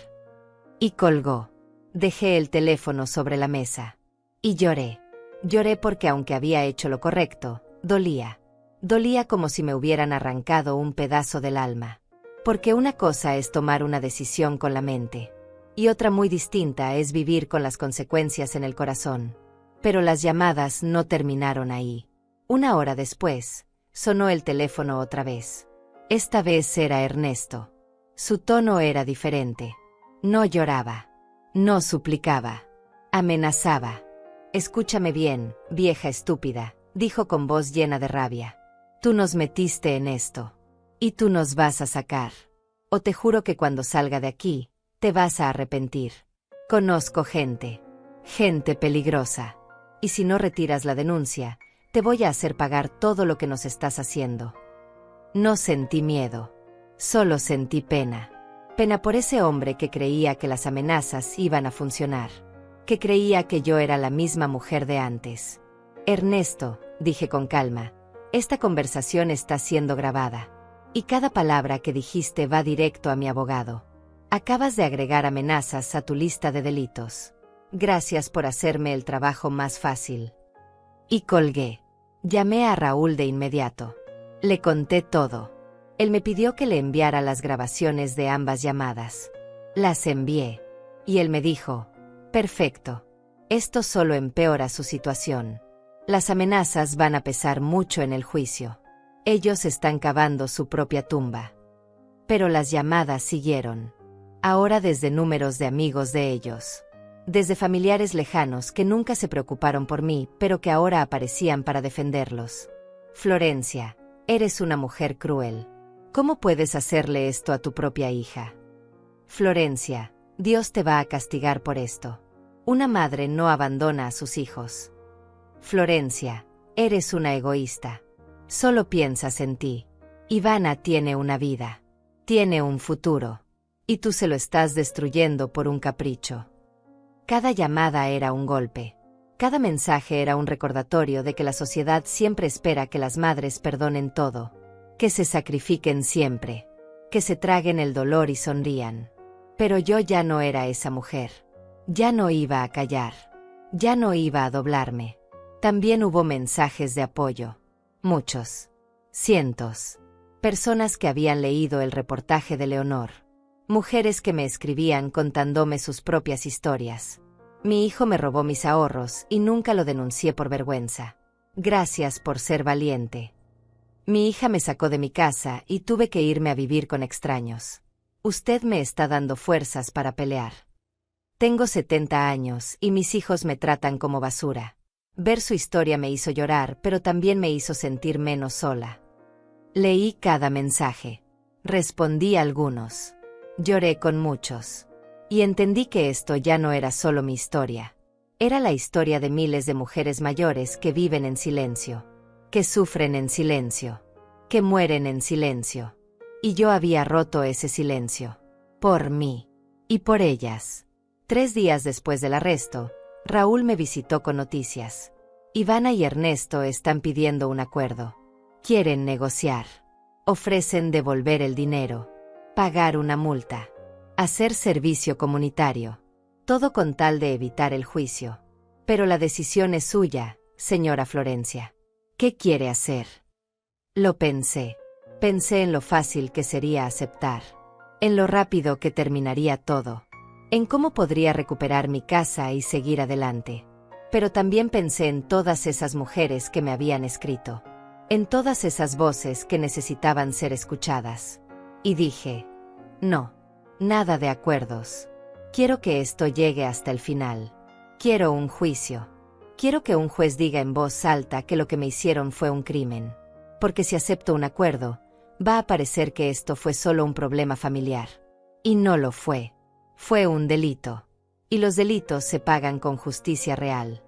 Speaker 2: Y colgó. Dejé el teléfono sobre la mesa. Y lloré. Lloré porque aunque había hecho lo correcto, dolía. Dolía como si me hubieran arrancado un pedazo del alma. Porque una cosa es tomar una decisión con la mente. Y otra muy distinta es vivir con las consecuencias en el corazón. Pero las llamadas no terminaron ahí. Una hora después, sonó el teléfono otra vez. Esta vez era Ernesto. Su tono era diferente. No lloraba. No suplicaba. Amenazaba. «Escúchame bien, vieja estúpida», dijo con voz llena de rabia. «Tú nos metiste en esto. Y tú nos vas a sacar. O te juro que cuando salga de aquí, te vas a arrepentir. Conozco gente. Gente peligrosa. Y si no retiras la denuncia, te voy a hacer pagar todo lo que nos estás haciendo». No sentí miedo. Solo sentí pena. Pena por ese hombre que creía que las amenazas iban a funcionar. Que creía que yo era la misma mujer de antes. «Ernesto», dije con calma, «esta conversación está siendo grabada. Y cada palabra que dijiste va directo a mi abogado. Acabas de agregar amenazas a tu lista de delitos. Gracias por hacerme el trabajo más fácil». Y colgué. Llamé a Raúl de inmediato. Le conté todo. Él me pidió que le enviara las grabaciones de ambas llamadas. Las envié. Y él me dijo: «Perfecto. Esto solo empeora su situación. Las amenazas van a pesar mucho en el juicio. Ellos están cavando su propia tumba». Pero las llamadas siguieron. Ahora desde números de amigos de ellos. Desde familiares lejanos que nunca se preocuparon por mí, pero que ahora aparecían para defenderlos. «Florencia, eres una mujer cruel. ¿Cómo puedes hacerle esto a tu propia hija? Florencia, Dios te va a castigar por esto. Una madre no abandona a sus hijos. Florencia, eres una egoísta. Solo piensas en ti. Ivana tiene una vida. Tiene un futuro. Y tú se lo estás destruyendo por un capricho». Cada llamada era un golpe. Cada mensaje era un recordatorio de que la sociedad siempre espera que las madres perdonen todo. Que se sacrifiquen siempre. Que se traguen el dolor y sonrían. Pero yo ya no era esa mujer. Ya no iba a callar. Ya no iba a doblarme. También hubo mensajes de apoyo. Muchos. Cientos. Personas que habían leído el reportaje de Leonor. Mujeres que me escribían contándome sus propias historias. Mi hijo me robó mis ahorros y nunca lo denuncié por vergüenza. Gracias por ser valiente. Mi hija me sacó de mi casa y tuve que irme a vivir con extraños. Usted me está dando fuerzas para pelear. Tengo 70 años y mis hijos me tratan como basura. Ver su historia me hizo llorar, pero también me hizo sentir menos sola. Leí cada mensaje. Respondí a algunos. Lloré con muchos. Y entendí que esto ya no era solo mi historia. Era la historia de miles de mujeres mayores que viven en silencio, que sufren en silencio, que mueren en silencio. Y yo había roto ese silencio. Por mí. Y por ellas. 3 días después del arresto, Raúl me visitó con noticias. Ivana y Ernesto están pidiendo un acuerdo. Quieren negociar. Ofrecen devolver el dinero, pagar una multa, hacer servicio comunitario. Todo con tal de evitar el juicio. Pero la decisión es suya, señora Florencia. ¿Qué quiere hacer? Lo pensé. Pensé en lo fácil que sería aceptar. En lo rápido que terminaría todo. En cómo podría recuperar mi casa y seguir adelante. Pero también pensé en todas esas mujeres que me habían escrito. En todas esas voces que necesitaban ser escuchadas. Y dije, no, nada de acuerdos. Quiero que esto llegue hasta el final. Quiero un juicio. Quiero que un juez diga en voz alta que lo que me hicieron fue un crimen. Porque si acepto un acuerdo, va a parecer que esto fue solo un problema familiar. Y no lo fue. Fue un delito. Y los delitos se pagan con justicia real.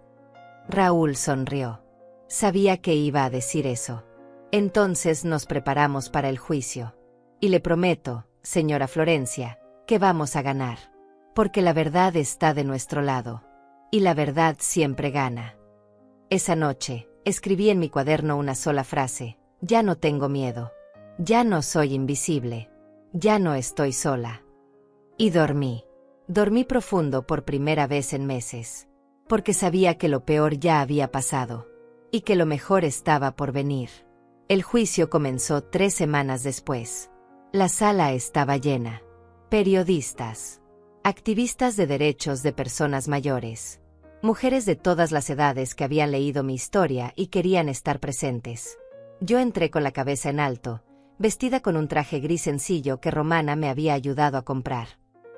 Speaker 2: Raúl sonrió. Sabía que iba a decir eso. Entonces nos preparamos para el juicio. Y le prometo, señora Florencia, que vamos a ganar. Porque la verdad está de nuestro lado. Y la verdad siempre gana. Esa noche, escribí en mi cuaderno una sola frase. Ya no tengo miedo. Ya no soy invisible. Ya no estoy sola. Y dormí. Dormí profundo por primera vez en meses. Porque sabía que lo peor ya había pasado. Y que lo mejor estaba por venir. El juicio comenzó 3 semanas después. La sala estaba llena. Periodistas. Activistas de derechos de personas mayores. Mujeres de todas las edades que habían leído mi historia y querían estar presentes. Yo entré con la cabeza en alto, vestida con un traje gris sencillo que Romana me había ayudado a comprar.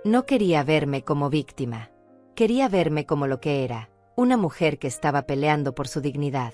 Speaker 2: No quería verme como víctima. Quería verme como lo que era, una mujer que estaba peleando por su dignidad.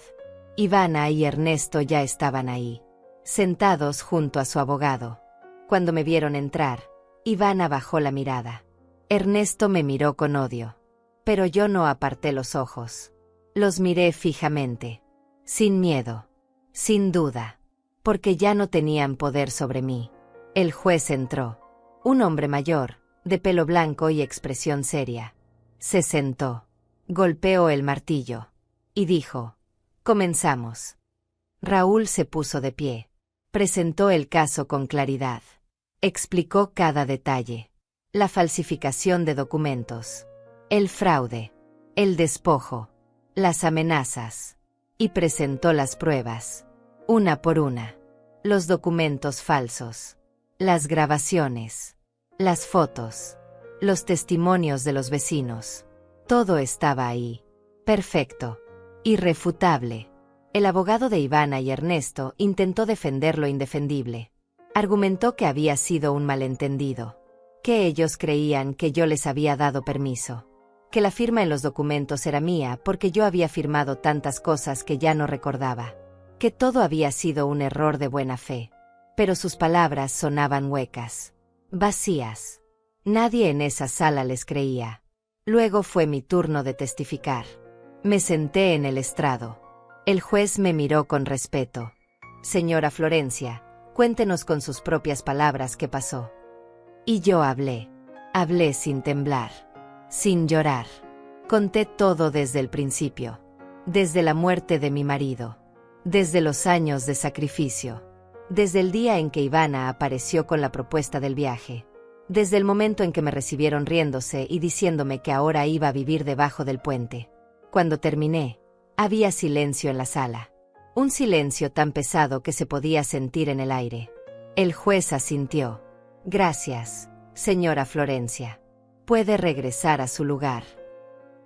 Speaker 2: Ivana y Ernesto ya estaban ahí, sentados junto a su abogado. Cuando me vieron entrar, Ivana bajó la mirada. Ernesto me miró con odio. Pero yo no aparté los ojos. Los miré fijamente. Sin miedo. Sin duda. Porque ya no tenían poder sobre mí. El juez entró. Un hombre mayor, de pelo blanco y expresión seria. Se sentó. Golpeó el martillo. Y dijo, comenzamos. Raúl se puso de pie. Presentó el caso con claridad. Explicó cada detalle. La falsificación de documentos. El fraude. El despojo. Las amenazas. Y presentó las pruebas. Una por una. Los documentos falsos. Las grabaciones. Las fotos. Los testimonios de los vecinos. Todo estaba ahí. Perfecto. Irrefutable. El abogado de Ivana y Ernesto intentó defender lo indefendible. Argumentó que había sido un malentendido. Que ellos creían que yo les había dado permiso. Que la firma en los documentos era mía porque yo había firmado tantas cosas que ya no recordaba. Que todo había sido un error de buena fe. Pero sus palabras sonaban huecas. Vacías. Nadie en esa sala les creía. Luego fue mi turno de testificar. Me senté en el estrado. El juez me miró con respeto. Señora Florencia, cuéntenos con sus propias palabras qué pasó. Y yo hablé. Hablé sin temblar. Sin llorar. Conté todo desde el principio. Desde la muerte de mi marido. Desde los años de sacrificio. Desde el día en que Ivana apareció con la propuesta del viaje. Desde el momento en que me recibieron riéndose y diciéndome que ahora iba a vivir debajo del puente. Cuando terminé, había silencio en la sala. Un silencio tan pesado que se podía sentir en el aire. El juez asintió. Gracias, señora Florencia. Puede regresar a su lugar.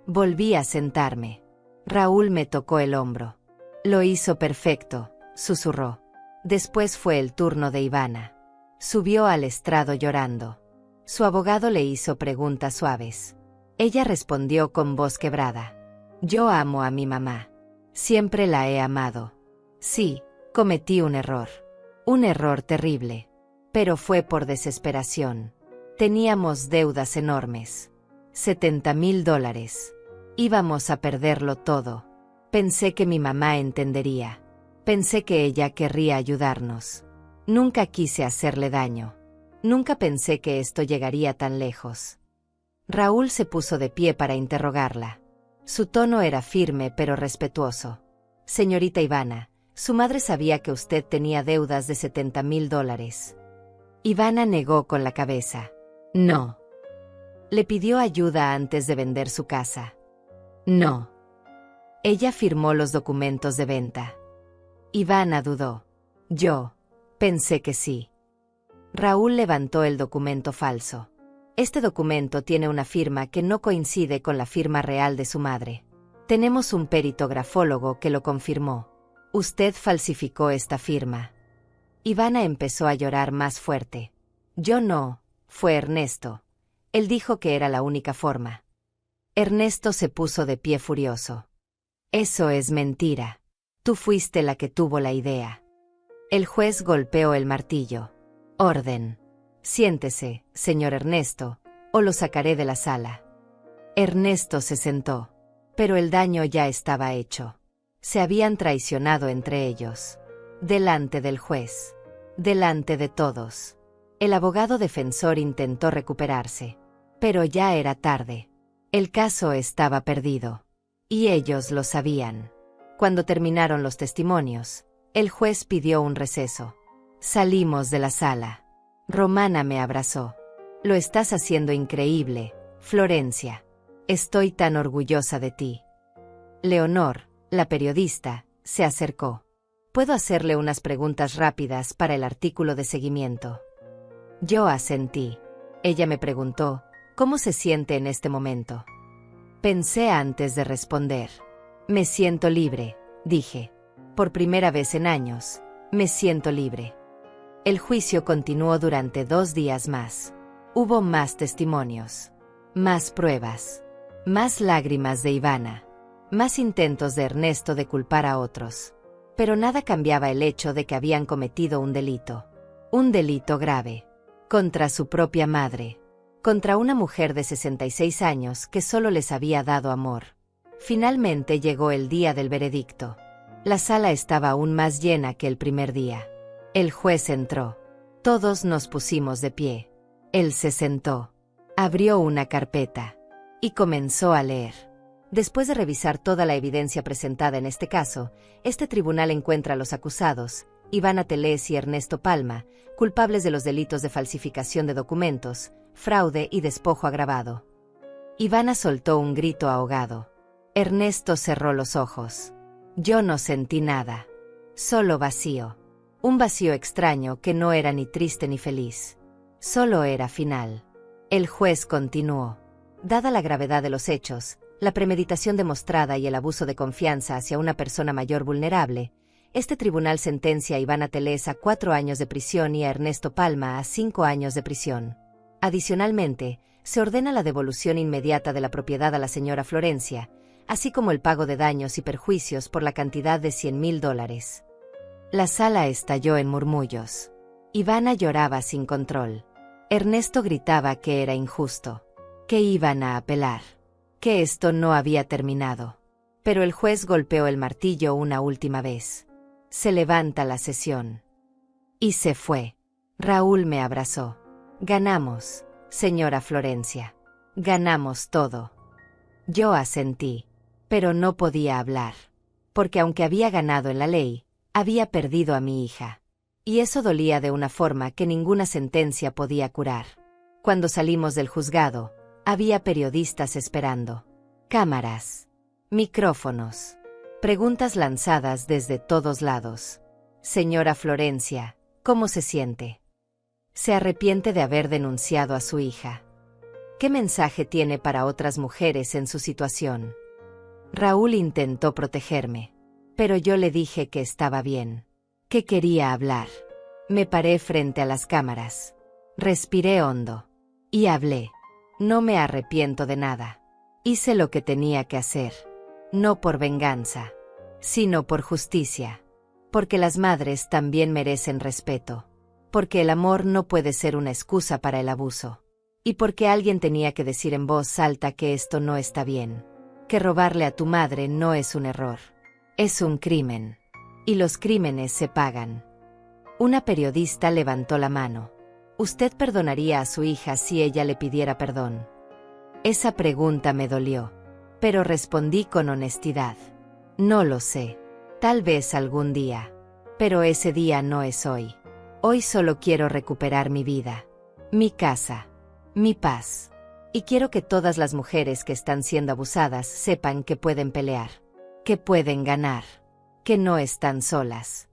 Speaker 2: Volví a sentarme. Raúl me tocó el hombro. Lo hizo perfecto, susurró. Después fue el turno de Ivana. Subió al estrado llorando. Su abogado le hizo preguntas suaves. Ella respondió con voz quebrada. Yo amo a mi mamá. Siempre la he amado. Sí, cometí un error. Un error terrible. Pero fue por desesperación. Teníamos deudas enormes. $70,000. Íbamos a perderlo todo. Pensé que mi mamá entendería. Pensé que ella querría ayudarnos. Nunca quise hacerle daño. Nunca pensé que esto llegaría tan lejos. Raúl se puso de pie para interrogarla. Su tono era firme pero respetuoso. Señorita Ivana, su madre sabía que usted tenía deudas de $70,000. Ivana negó con la cabeza. No. ¿Le pidió ayuda antes de vender su casa? No. Ella firmó los documentos de venta. Ivana dudó. Yo pensé que sí. Raúl levantó el documento falso. Este documento tiene una firma que no coincide con la firma real de su madre. Tenemos un perito grafólogo que lo confirmó. Usted falsificó esta firma. Ivana empezó a llorar más fuerte. Yo no, fue Ernesto. Él dijo que era la única forma. Ernesto se puso de pie furioso. Eso es mentira. Tú fuiste la que tuvo la idea. El juez golpeó el martillo. Orden. Siéntese, señor Ernesto, o lo sacaré de la sala. Ernesto se sentó. Pero el daño ya estaba hecho. Se habían traicionado entre ellos. Delante del juez. Delante de todos. El abogado defensor intentó recuperarse. Pero ya era tarde. El caso estaba perdido. Y ellos lo sabían. Cuando terminaron los testimonios, el juez pidió un receso. Salimos de la sala. Romana me abrazó. Lo estás haciendo increíble, Florencia. Estoy tan orgullosa de ti. Leonor, la periodista, se acercó. ¿Puedo hacerle unas preguntas rápidas para el artículo de seguimiento? Yo asentí. Ella me preguntó, ¿cómo se siente en este momento? Pensé antes de responder. Me siento libre, dije. Por primera vez en años, me siento libre. El juicio continuó durante 2 días más. Hubo más testimonios, más pruebas, más lágrimas de Ivana, más intentos de Ernesto de culpar a otros. Pero nada cambiaba el hecho de que habían cometido un delito grave, contra su propia madre, contra una mujer de 66 años que solo les había dado amor. Finalmente llegó el día del veredicto. La sala estaba aún más llena que el primer día. El juez entró. Todos nos pusimos de pie. Él se sentó. Abrió una carpeta. Y comenzó a leer. Después de revisar toda la evidencia presentada en este caso, este tribunal encuentra a los acusados, Ivana Telés y Ernesto Palma, culpables de los delitos de falsificación de documentos, fraude y despojo agravado. Ivana soltó un grito ahogado. Ernesto cerró los ojos. Yo no sentí nada. Solo vacío. Un vacío extraño que no era ni triste ni feliz. Solo era final. El juez continuó. Dada la gravedad de los hechos, la premeditación demostrada y el abuso de confianza hacia una persona mayor vulnerable, este tribunal sentencia a Ivana Telés a 4 años de prisión y a Ernesto Palma a 5 años de prisión. Adicionalmente, se ordena la devolución inmediata de la propiedad a la señora Florencia, así como el pago de daños y perjuicios por la cantidad de $100,000. La sala estalló en murmullos. Ivana lloraba sin control. Ernesto gritaba que era injusto, que iban a apelar, que esto no había terminado. Pero el juez golpeó el martillo una última vez. Se levanta la sesión. Y se fue. Raúl me abrazó. Ganamos, señora Florencia. Ganamos todo. Yo asentí, pero no podía hablar, porque aunque había ganado en la ley, había perdido a mi hija. Y eso dolía de una forma que ninguna sentencia podía curar. Cuando salimos del juzgado, había periodistas esperando. Cámaras. Micrófonos. Preguntas lanzadas desde todos lados. Señora Florencia, ¿cómo se siente? ¿Se arrepiente de haber denunciado a su hija? ¿Qué mensaje tiene para otras mujeres en su situación? Raúl intentó protegerme, pero yo le dije que estaba bien, que quería hablar. Me paré frente a las cámaras. Respiré hondo. Y hablé. No me arrepiento de nada. Hice lo que tenía que hacer. No por venganza, sino por justicia. Porque las madres también merecen respeto. Porque el amor no puede ser una excusa para el abuso. Y porque alguien tenía que decir en voz alta que esto no está bien. Que robarle a tu madre no es un error. Es un crimen. Y los crímenes se pagan. Una periodista levantó la mano. ¿Usted perdonaría a su hija si ella le pidiera perdón? Esa pregunta me dolió. Pero respondí con honestidad. No lo sé. Tal vez algún día. Pero ese día no es hoy. Hoy solo quiero recuperar mi vida. Mi casa. Mi paz. Y quiero que todas las mujeres que están siendo abusadas sepan que pueden pelear. Que pueden ganar. Que no están solas.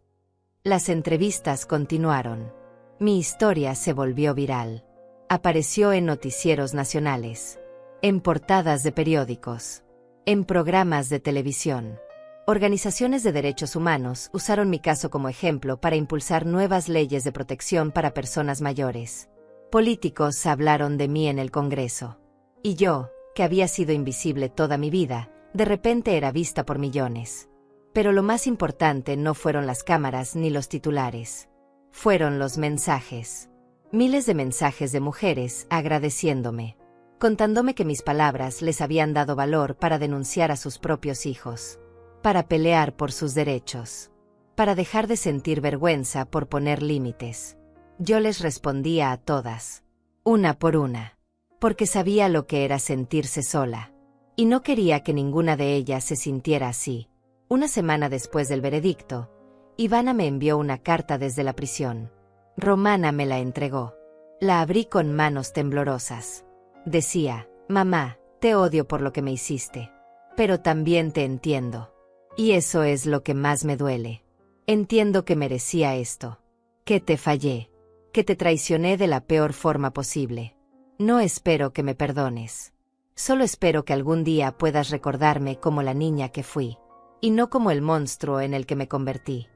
Speaker 2: Las entrevistas continuaron. Mi historia se volvió viral. Apareció en noticieros nacionales, en portadas de periódicos, en programas de televisión. Organizaciones de derechos humanos usaron mi caso como ejemplo para impulsar nuevas leyes de protección para personas mayores. Políticos hablaron de mí en el Congreso. Y yo, que había sido invisible toda mi vida, de repente era vista por millones. Pero lo más importante no fueron las cámaras ni los titulares. Fueron los mensajes. Miles de mensajes de mujeres agradeciéndome, contándome que mis palabras les habían dado valor para denunciar a sus propios hijos, para pelear por sus derechos, para dejar de sentir vergüenza por poner límites. Yo les respondía a todas, una por una, porque sabía lo que era sentirse sola, y no quería que ninguna de ellas se sintiera así. Una semana después del veredicto, Ivana me envió una carta desde la prisión. Romana me la entregó. La abrí con manos temblorosas. Decía, mamá, te odio por lo que me hiciste. Pero también te entiendo. Y eso es lo que más me duele. Entiendo que merecía esto. Que te fallé. Que te traicioné de la peor forma posible. No espero que me perdones. Solo espero que algún día puedas recordarme como la niña que fui. Y no como el monstruo en el que me convertí.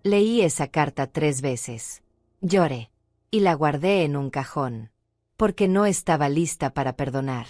Speaker 2: Leí esa carta 3 veces. Lloré. Y la guardé en un cajón. Porque no estaba lista para perdonar.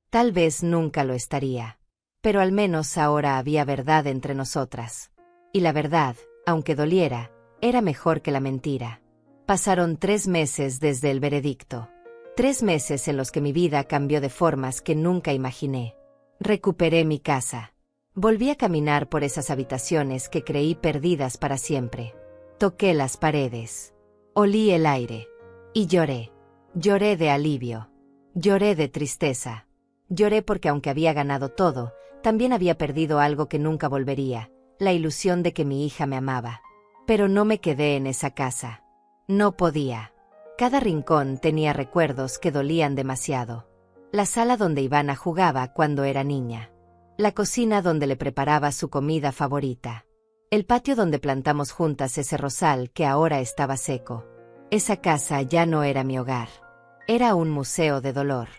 Speaker 2: Tal vez nunca lo estaría. Pero al menos ahora había verdad entre nosotras. Y la verdad, aunque doliera, era mejor que la mentira. Pasaron 3 meses desde el veredicto. 3 meses en los que mi vida cambió de formas que nunca imaginé. Recuperé mi casa. Volví a caminar por esas habitaciones que creí perdidas para siempre. Toqué las paredes. Olí el aire. Y lloré. Lloré de alivio. Lloré de tristeza. Lloré porque aunque había ganado todo, también había perdido algo que nunca volvería, la ilusión de que mi hija me amaba. Pero no me quedé en esa casa. No podía. Cada rincón tenía recuerdos que dolían demasiado. La sala donde Ivana jugaba cuando era niña. La cocina donde le preparaba su comida favorita. El patio donde plantamos juntas ese rosal que ahora estaba seco. Esa casa ya no era mi hogar. Era un museo de dolor.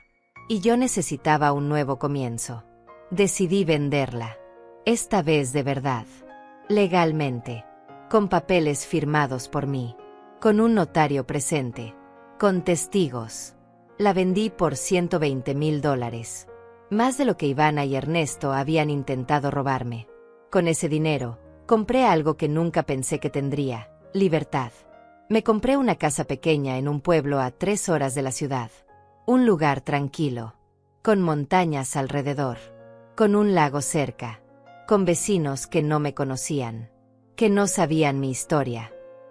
Speaker 2: Y yo necesitaba un nuevo comienzo. Decidí venderla. Esta vez de verdad. Legalmente. Con papeles firmados por mí. Con un notario presente. Con testigos. La vendí por $120,000. Más de lo que Ivana y Ernesto habían intentado robarme. Con ese dinero, compré algo que nunca pensé que tendría, libertad. Me compré una casa pequeña en un pueblo a 3 horas de la ciudad. Un lugar tranquilo. Con montañas alrededor. Con un lago cerca. Con vecinos que no me conocían. Que no sabían mi historia.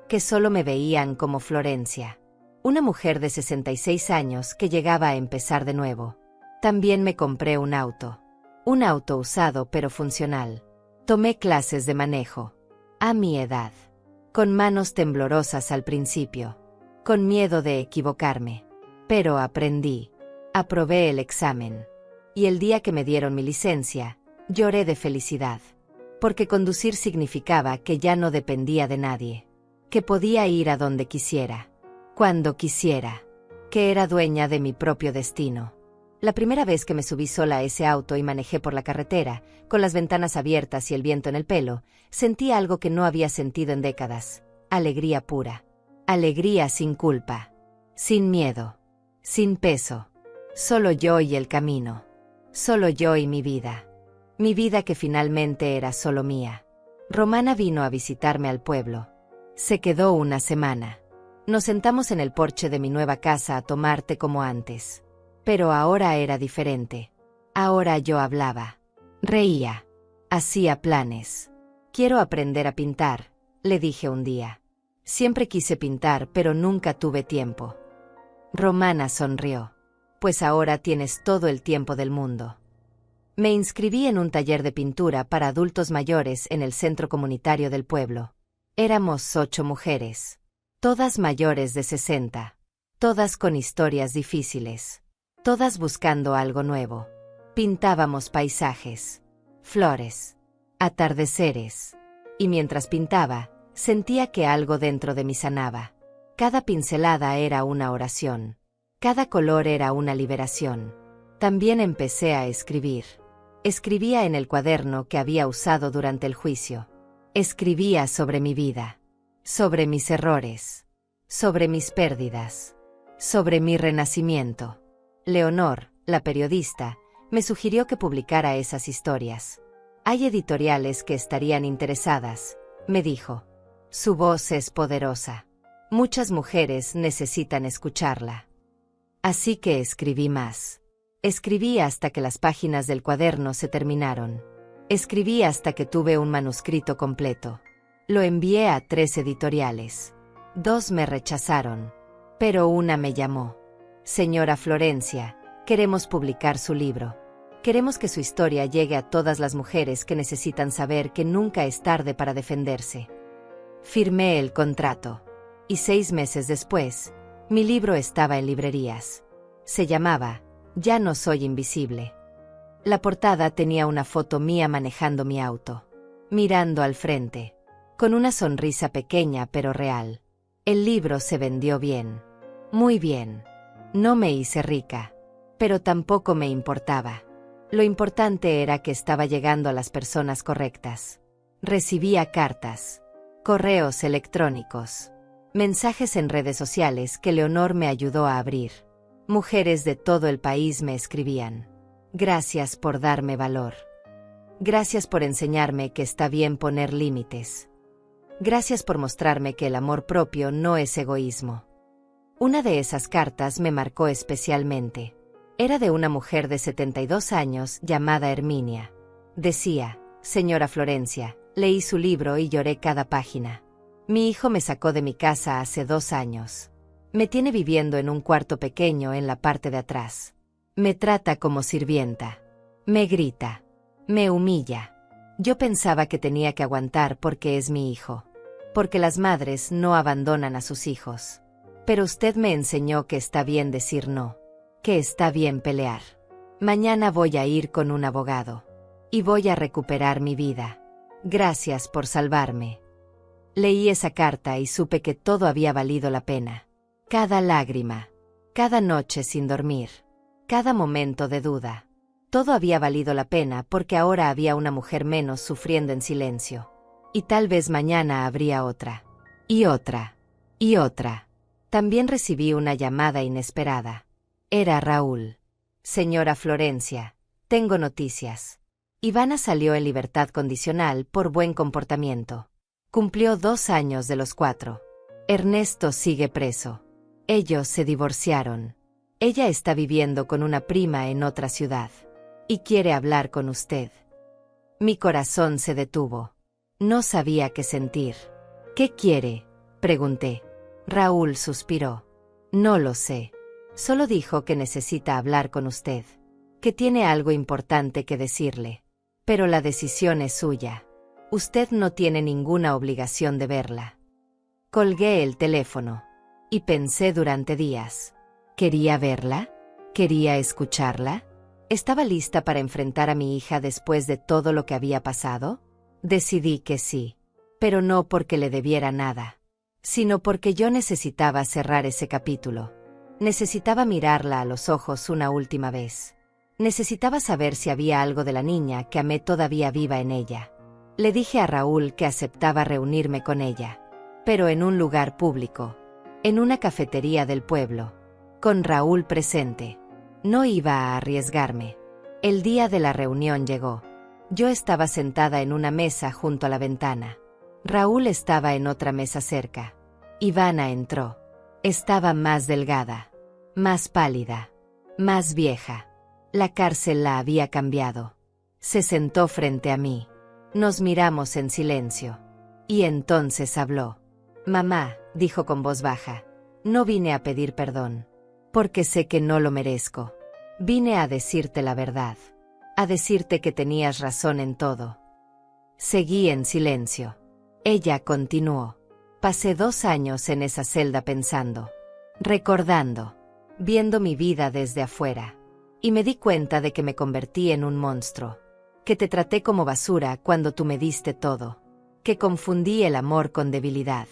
Speaker 2: Que solo me veían como Florencia. Una mujer de 66 años que llegaba a empezar de nuevo. También me compré un auto. Un auto usado pero funcional. Tomé clases de manejo. A mi edad. Con manos temblorosas al principio. Con miedo de equivocarme. Pero aprendí. Aprobé el examen. Y el día que me dieron mi licencia, lloré de felicidad. Porque conducir significaba que ya no dependía de nadie. Que podía ir a donde quisiera. Cuando quisiera. Que era dueña de mi propio destino. La primera vez que me subí sola a ese auto y manejé por la carretera, con las ventanas abiertas y el viento en el pelo, sentí algo que no había sentido en décadas. Alegría pura. Alegría sin culpa. Sin miedo. Sin peso. Solo yo y el camino. Solo yo y mi vida. Mi vida que finalmente era solo mía. Romana vino a visitarme al pueblo. Se quedó una semana. Nos sentamos en el porche de mi nueva casa a tomar té como antes. Pero ahora era diferente. Ahora yo hablaba. Reía. Hacía planes. Quiero aprender a pintar, le dije un día. Siempre quise pintar, pero nunca tuve tiempo. Romana sonrió. Pues ahora tienes todo el tiempo del mundo. Me inscribí en un taller de pintura para adultos mayores en el centro comunitario del pueblo. Éramos 8 mujeres. Todas mayores de 60. Todas con historias difíciles. Todas buscando algo nuevo. Pintábamos paisajes, flores, atardeceres. Y mientras pintaba, sentía que algo dentro de mí sanaba. Cada pincelada era una oración. Cada color era una liberación. También empecé a escribir. Escribía en el cuaderno que había usado durante el juicio. Escribía sobre mi vida. Sobre mis errores. Sobre mis pérdidas. Sobre mi renacimiento. Leonor, la periodista, me sugirió que publicara esas historias. Hay editoriales que estarían interesadas, me dijo. Su voz es poderosa. Muchas mujeres necesitan escucharla. Así que escribí más. Escribí hasta que las páginas del cuaderno se terminaron. Escribí hasta que tuve un manuscrito completo. Lo envié a 3 editoriales. 2 me rechazaron, pero una me llamó. Señora Florencia, queremos publicar su libro. Queremos que su historia llegue a todas las mujeres que necesitan saber que nunca es tarde para defenderse. Firmé el contrato. Y 6 meses después, mi libro estaba en librerías. Se llamaba Ya no soy invisible. La portada tenía una foto mía manejando mi auto, mirando al frente, con una sonrisa pequeña pero real. El libro se vendió bien. Muy bien. No me hice rica, pero tampoco me importaba. Lo importante era que estaba llegando a las personas correctas. Recibía cartas, correos electrónicos, mensajes en redes sociales que Leonor me ayudó a abrir. Mujeres de todo el país me escribían. Gracias por darme valor. Gracias por enseñarme que está bien poner límites. Gracias por mostrarme que el amor propio no es egoísmo. Una de esas cartas me marcó especialmente. Era de una mujer de 72 años llamada Herminia. Decía, señora Florencia, leí su libro y lloré cada página. Mi hijo me sacó de mi casa hace 2 años. Me tiene viviendo en un cuarto pequeño en la parte de atrás. Me trata como sirvienta. Me grita. Me humilla. Yo pensaba que tenía que aguantar porque es mi hijo. Porque las madres no abandonan a sus hijos. Pero usted me enseñó que está bien decir no. Que está bien pelear. Mañana voy a ir con un abogado. Y voy a recuperar mi vida. Gracias por salvarme. Leí esa carta y supe que todo había valido la pena. Cada lágrima. Cada noche sin dormir. Cada momento de duda. Todo había valido la pena porque ahora había una mujer menos sufriendo en silencio. Y tal vez mañana habría otra. Y otra. Y otra. También recibí una llamada inesperada. Era Raúl. Señora Florencia, tengo noticias. Ivana salió en libertad condicional por buen comportamiento. Cumplió 2 años de los 4. Ernesto sigue preso. Ellos se divorciaron. Ella está viviendo con una prima en otra ciudad. Y quiere hablar con usted. Mi corazón se detuvo. No sabía qué sentir. ¿Qué quiere?, pregunté. Raúl suspiró. No lo sé. Solo dijo que necesita hablar con usted. Que tiene algo importante que decirle. Pero la decisión es suya. Usted no tiene ninguna obligación de verla. Colgué el teléfono. Y pensé durante días. ¿Quería verla? ¿Quería escucharla? ¿Estaba lista para enfrentar a mi hija después de todo lo que había pasado? Decidí que sí. Pero no porque le debiera nada. Sino porque yo necesitaba cerrar ese capítulo. Necesitaba mirarla a los ojos una última vez. Necesitaba saber si había algo de la niña que amé todavía viva en ella. Le dije a Raúl que aceptaba reunirme con ella, pero en un lugar público, en una cafetería del pueblo, con Raúl presente. No iba a arriesgarme. El día de la reunión llegó. Yo estaba sentada en una mesa junto a la ventana. Raúl estaba en otra mesa cerca. Ivana entró. Estaba más delgada, más pálida, más vieja. La cárcel la había cambiado. Se sentó frente a mí. Nos miramos en silencio. Y entonces habló. Mamá, dijo con voz baja, no vine a pedir perdón, porque sé que no lo merezco. Vine a decirte la verdad, a decirte que tenías razón en todo. Seguí en silencio. Ella continuó. Pasé 2 años en esa celda pensando, recordando, viendo mi vida desde afuera. Y me di cuenta de que me convertí en un monstruo, que te traté como basura cuando tú me diste todo, que confundí el amor con debilidad,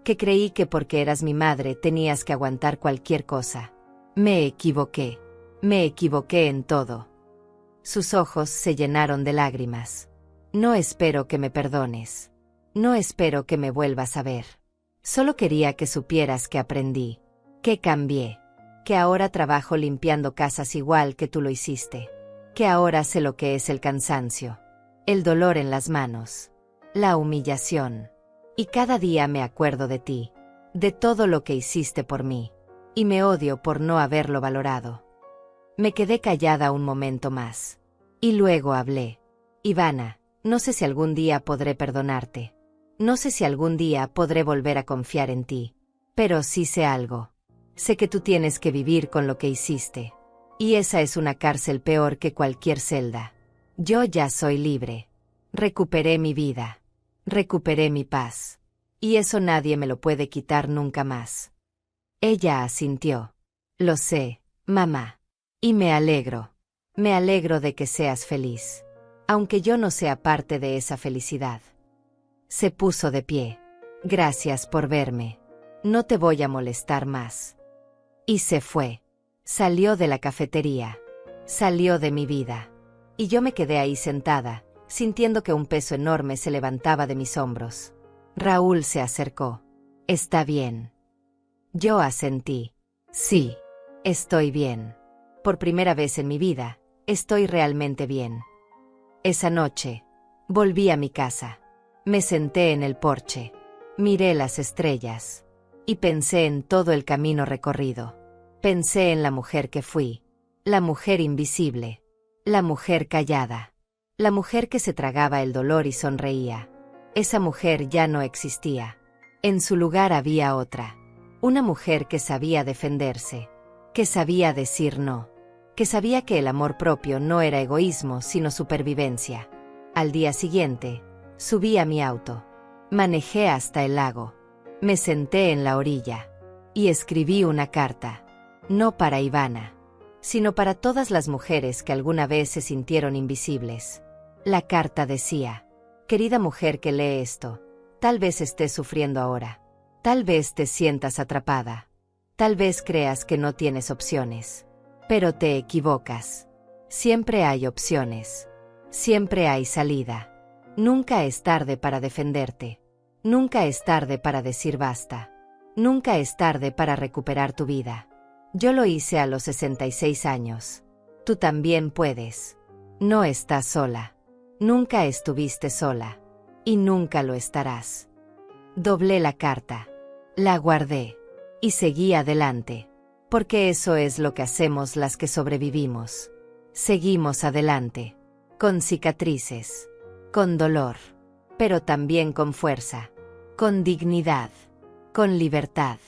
Speaker 2: que creí que porque eras mi madre tenías que aguantar cualquier cosa. Me equivoqué en todo. Sus ojos se llenaron de lágrimas. No espero que me perdones. No espero que me vuelvas a ver. Solo quería que supieras que aprendí, que cambié, que ahora trabajo limpiando casas igual que tú lo hiciste, que ahora sé lo que es el cansancio, el dolor en las manos, la humillación. Y cada día me acuerdo de ti, de todo lo que hiciste por mí, y me odio por no haberlo valorado. Me quedé callada un momento más. Y luego hablé. Ivana, no sé si algún día podré perdonarte. No sé si algún día podré volver a confiar en ti. Pero sí sé algo. Sé que tú tienes que vivir con lo que hiciste. Y esa es una cárcel peor que cualquier celda. Yo ya soy libre. Recuperé mi vida. Recuperé mi paz. Y eso nadie me lo puede quitar nunca más. Ella asintió. Lo sé, mamá. Y me alegro. Me alegro de que seas feliz. Aunque yo no sea parte de esa felicidad. Se puso de pie. Gracias por verme. No te voy a molestar más. Y se fue. Salió de la cafetería. Salió de mi vida. Y yo me quedé ahí sentada, sintiendo que un peso enorme se levantaba de mis hombros. Raúl se acercó. ¿Está bien? Yo asentí. Sí, estoy bien. Por primera vez en mi vida, estoy realmente bien. Esa noche, volví a mi casa. Me senté en el porche. Miré las estrellas. Y pensé en todo el camino recorrido. Pensé en la mujer que fui. La mujer invisible. La mujer callada. La mujer que se tragaba el dolor y sonreía. Esa mujer ya no existía. En su lugar había otra. Una mujer que sabía defenderse. Que sabía decir no. Que sabía que el amor propio no era egoísmo sino supervivencia. Al día siguiente, subí a mi auto. Manejé hasta el lago. Me senté en la orilla. Y escribí una carta. No para Ivana, sino para todas las mujeres que alguna vez se sintieron invisibles. La carta decía: querida mujer que lee esto, tal vez estés sufriendo ahora. Tal vez te sientas atrapada. Tal vez creas que no tienes opciones. Pero te equivocas. Siempre hay opciones. Siempre hay salida. Nunca es tarde para defenderte. Nunca es tarde para decir basta. Nunca es tarde para recuperar tu vida. Yo lo hice a los 66 años. Tú también puedes. No estás sola. Nunca estuviste sola. Y nunca lo estarás. Doblé la carta. La guardé. Y seguí adelante. Porque eso es lo que hacemos las que sobrevivimos. Seguimos adelante. Con cicatrices. Con dolor. Pero también con fuerza. Con dignidad. Con libertad.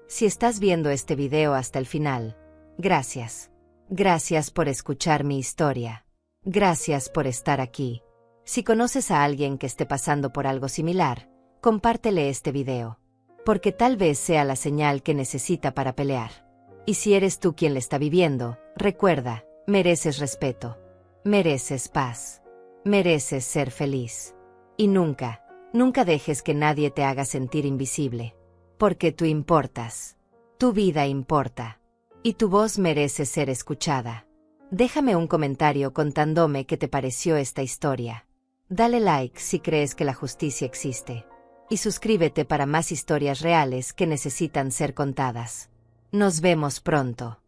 Speaker 2: Si estás viendo este video hasta el final, gracias. Gracias por escuchar mi historia. Gracias por estar aquí. Si conoces a alguien que esté pasando por algo similar, compártele este video. Porque tal vez sea la señal que necesita para pelear. Y si eres tú quien le está viviendo, recuerda, mereces respeto. Mereces paz. Mereces ser feliz. Y nunca, nunca dejes que nadie te haga sentir invisible. Porque tú importas. Tu vida importa. Y tu voz merece ser escuchada. Déjame un comentario contándome qué te pareció esta historia. Dale like si crees que la justicia existe. Y suscríbete para más historias reales que necesitan ser contadas. Nos vemos pronto.